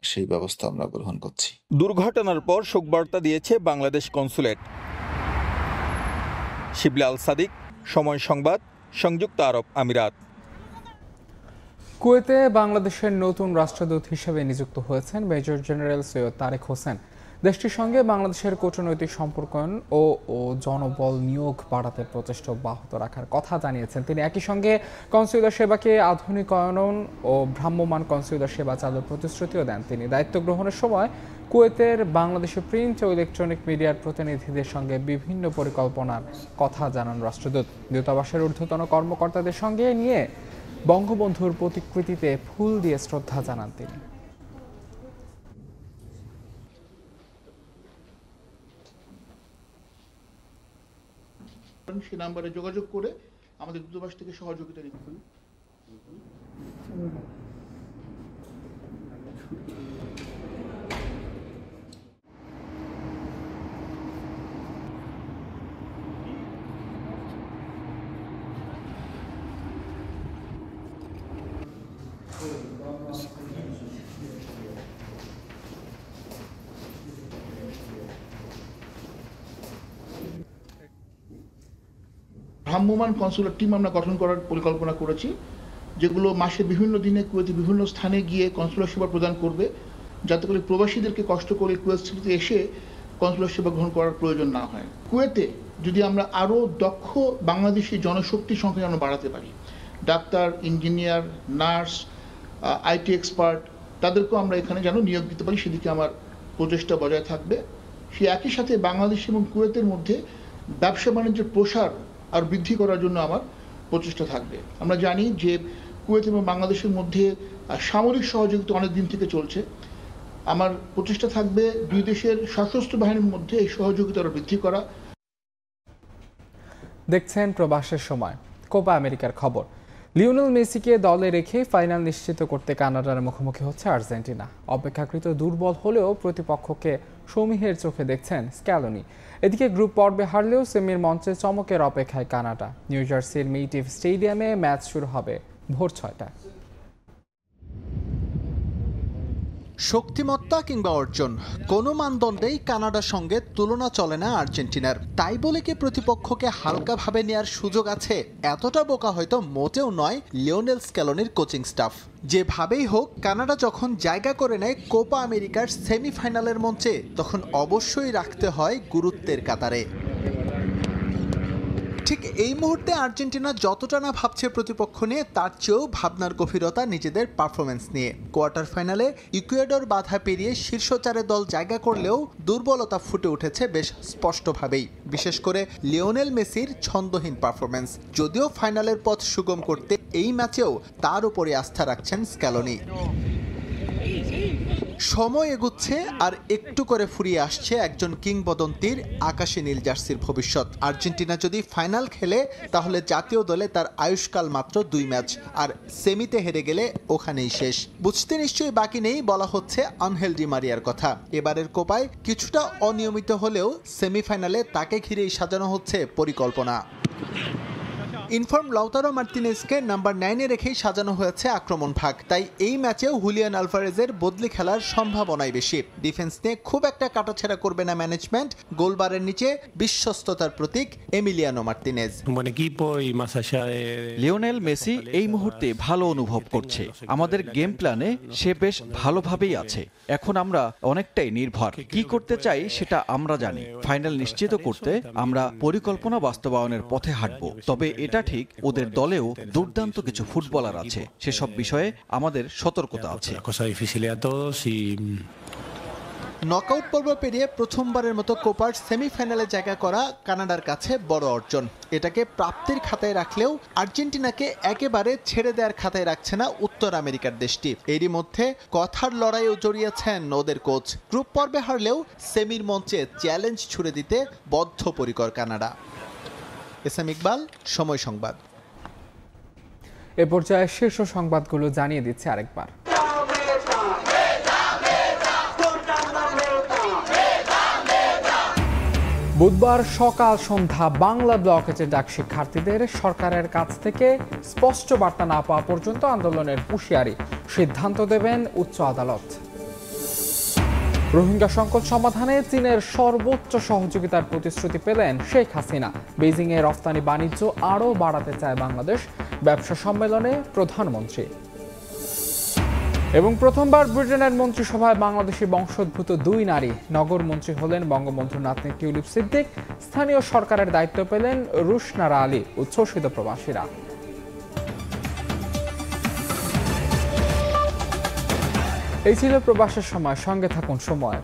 S15: সেই ব্যবস্থা আমরা গ্রহণ করছি।
S10: দুর্ঘটনার পর শোকবার্তা দিয়েছে বাংলাদেশ কনসুলেট। শিবলি আল সাদিক, সময় সংবাদ, সংযুক্ত আরব আমিরাত।
S1: কুয়েতে বাংলাদেশের নতুন রাষ্ট্রদূত হিসেবে নিযুক্ত হয়েছেন মেজর জেনারেল সৈয়দ তারেক হোসেন। দেশটির সঙ্গে বাংলাদেশের কূটনৈতিক সম্পর্কায়ন ও জনবল নিয়োগ বাড়াতে প্রচেষ্টা অব্যাহত রাখার কথা জানিয়েছেন তিনি। একই সঙ্গে কনস্যুলার সেবাকে আধুনিকায়ন ও ভ্রাম্যমাণ কনস্যুলার সেবা চালুর প্রতিশ্রুতিও দেন তিনি। দায়িত্ব গ্রহণের সময় কুয়েতের বাংলাদেশের প্রিন্ট ও ইলেকট্রনিক মিডিয়ার প্রতিনিধিদের সঙ্গে বিভিন্ন পরিকল্পনার কথা জানান রাষ্ট্রদূত। দূতাবাসের ঊর্ধ্বতন কর্মকর্তাদের সঙ্গে নিয়ে বঙ্গবন্ধুর প্রতিকৃতিতে ফুল দিয়ে শ্রদ্ধা জানান তিনি।
S16: সে নাম্বারে যোগাযোগ করে আমাদের দূতাবাস থেকে সহযোগিতা নিতে পারি। ভ্রাম্যমাণ কনসুলার টিম আমরা গঠন করার পরিকল্পনা করেছি, যেগুলো মাসের বিভিন্ন দিনে কুয়েতে বিভিন্ন স্থানে গিয়ে কনসুলার সেবা প্রদান করবে, যাতে করে প্রবাসীদেরকে কষ্ট করে কুয়েত সিটিতে এসে কনসুলার সেবা গ্রহণ করার প্রয়োজন না হয়। কুয়েতে যদি আমরা আরও দক্ষ বাংলাদেশি জনশক্তির সংখ্যা যেন বাড়াতে পারি, doctor, engineer, nurse, IT expert, তাদেরকেও আমরা এখানে যেন নিয়োগ দিতে পারি, সেদিকে আমার প্রচেষ্টা বজায় থাকবে। সে একই সাথে বাংলাদেশ এবং কুয়েতের মধ্যে ব্যবসা বাণিজ্যের প্রসার আর বৃদ্ধি করার জন্য আমার প্রচেষ্টা থাকবে। আমরা জানি যে কুয়েত এবং বাংলাদেশের মধ্যে সামরিক সহযোগিতা অনেক দিন থেকে চলছে। আমার প্রচেষ্টা থাকবে দুই দেশের সশস্ত্র বাহিনীর মধ্যে এই সহযোগিতা আরও বৃদ্ধি করা।
S1: দেখছেন প্রবাসের সময়। কোপা আমেরিকার খবর। লিওনেল মেসিকে দলে রেখে ফাইনাল নিশ্চিত করতে কানাডার মুখোমুখি হচ্ছে আর্জেন্টিনা। অপেক্ষাকৃত দুর্বল হলেও প্রতিপক্ষকে সমীহের চোখে দেখছেন স্ক্যালোনি। এদিকে গ্রুপ পর্বে হারলেও সেমির মঞ্চে চমকের অপেক্ষায় কানাডা। নিউ জার্সির মেইটিভ স্টেডিয়ামে ম্যাচ শুরু হবে ভোর 6টায়।
S17: শক্তিমত্তা কিংবা অর্জন কোনো মানদণ্ডেই কানাডার সঙ্গে তুলনা চলে না আর্জেন্টিনার। তাই বলে কি প্রতিপক্ষকে হালকাভাবে নেওয়ার সুযোগ আছে? এতটা বোকা হয়তো মোটেও নয় লিওনেল স্ক্যালোনির কোচিং স্টাফ। যেভাবেই হোক কানাডা যখন জায়গা করে নেয় কোপা আমেরিকার সেমিফাইনালের মঞ্চে, তখন অবশ্যই রাখতে হয় গুরুত্বের কাতারে। ঠিক এই মুহূর্তে আর্জেন্টিনা যতটা না ভাবছে প্রতিপক্ষ নিয়ে, তার চেয়েও ভাবনার গভীরতা নিজেদের পারফরমেন্স নিয়ে। কোয়ার্টার ফাইনালে ইকুয়েডর বাধা পেরিয়ে শীর্ষ 4 দল জায়গা করলেও দুর্বলতা ফুটে উঠেছে বেশ স্পষ্টভাবেই, বিশেষ করে লিওনেল মেসির ছন্দহীন পারফরমেন্স। যদিও ফাইনালের পথ সুগম করতে এই ম্যাচেও তার উপরে আস্থা রাখছেন স্ক্যালোনি। সময় এগুচ্ছে আর একটু করে ফুরিয়ে আসছে একজন কিংবদন্তির আকাশী নীল জার্সির ভবিষ্যৎ। আর্জেন্টিনা যদি ফাইনাল খেলে তাহলে জাতীয় দলে তার আয়ুষ্কাল মাত্র 2 ম্যাচ, আর সেমিতে হেরে গেলে ওখানেই শেষ। বুঝতে নিশ্চয়ই বাকি নেই বলা হচ্ছে আনহেল ডি মারিয়ার কথা। এবারের কোপায় কিছুটা অনিয়মিত হলেও সেমিফাইনালে তাকে ঘিরেই সাজানো হচ্ছে পরিকল্পনা। ইনফর্ম লাউতারো মার্তিনেজকে নাম্বার 9-এ রেখেই সাজানো হয়েছে আক্রমণ ভাগ। তাই এই ম্যাচেও হুলিয়ান আলভারেজের বদলি খেলার সম্ভাবনাই বেশি। ডিফেন্স নিয়ে খুব একটা কাটাছেড়া করবে না ম্যানেজমেন্ট। গোলবারের নিচে বিশ্বস্ততার প্রতীক এমিলিয়ানো মার্তিনেজ।
S18: লিওনেল মেসি এই মুহূর্তে ভালো অনুভব করছে। আমাদের গেম প্ল্যানে সে বেশ ভালোভাবেই আছে। এখন আমরা অনেকটাই নির্ভর। কি করতে চাই সেটা আমরা জানি। ফাইনাল নিশ্চিত করতে আমরা পরিকল্পনা বাস্তবায়নের পথে হাঁটব। তবে এটা ঠিক, ওদের দলেও দুর্দান্ত কিছু ফুটবলার আছে। সেসব বিষয়ে আমাদের সতর্কতা আছে।
S17: নকআউট পর্ব পেরিয়ে প্রথমবারের মতো কোপার সেমিফাইনালে জায়গা করা কানাডার কাছে বড় অর্জন। এটাকে প্রাপ্তির খাতায় রাখলেও আর্জেন্টিনাকে একেবারে ছেড়ে দেওয়ার খাতায় রাখছে না উত্তর আমেরিকার দেশটি। এরই মধ্যে কথার লড়াইও জড়িয়েছেন ওদের কোচ। গ্রুপ পর্বে হারলেও সেমির মঞ্চে চ্যালেঞ্জ ছুড়ে দিতে বদ্ধপরিকর কানাডা। এসএম ইকবাল, সময় সংবাদ।
S1: এ পর্যায়ে শীর্ষ সংবাদগুলো জানিয়ে দিচ্ছে আরেকবার। বুধবার সকাল সন্ধ্যা বাংলা ব্লকেজে ডাক শিক্ষার্থীদের সরকারের কাছ থেকে স্পষ্ট বার্তা না পাওয়া পর্যন্ত আন্দোলনের হুঁশিয়ারি, সিদ্ধান্ত দেবেন উচ্চ আদালত। রোহিঙ্গা সংকট সমাধানে চীনের সর্বোচ্চ সহযোগিতার প্রতিশ্রুতি পেলেন শেখ হাসিনা। বেইজিংয়ে রফতানি বাণিজ্য আরও বাড়াতে চায় বাংলাদেশ, ব্যবসা সম্মেলনে প্রধানমন্ত্রী। এবং প্রথমবার ব্রিটেনের মন্ত্রিসভায় বাংলাদেশি বংশোদ্ভূত 2 নারী নগর মন্ত্রী হলেন বঙ্গবন্ধুর নাতনি টিউলিপ সিদ্দিক। স্থানীয় সরকারের দায়িত্ব পেলেন রুশনারা আলী। উচ্ছ্বসিত প্রবাসীরা। এই ছিল প্রবাসের সময়। সঙ্গে থাকুন সময়।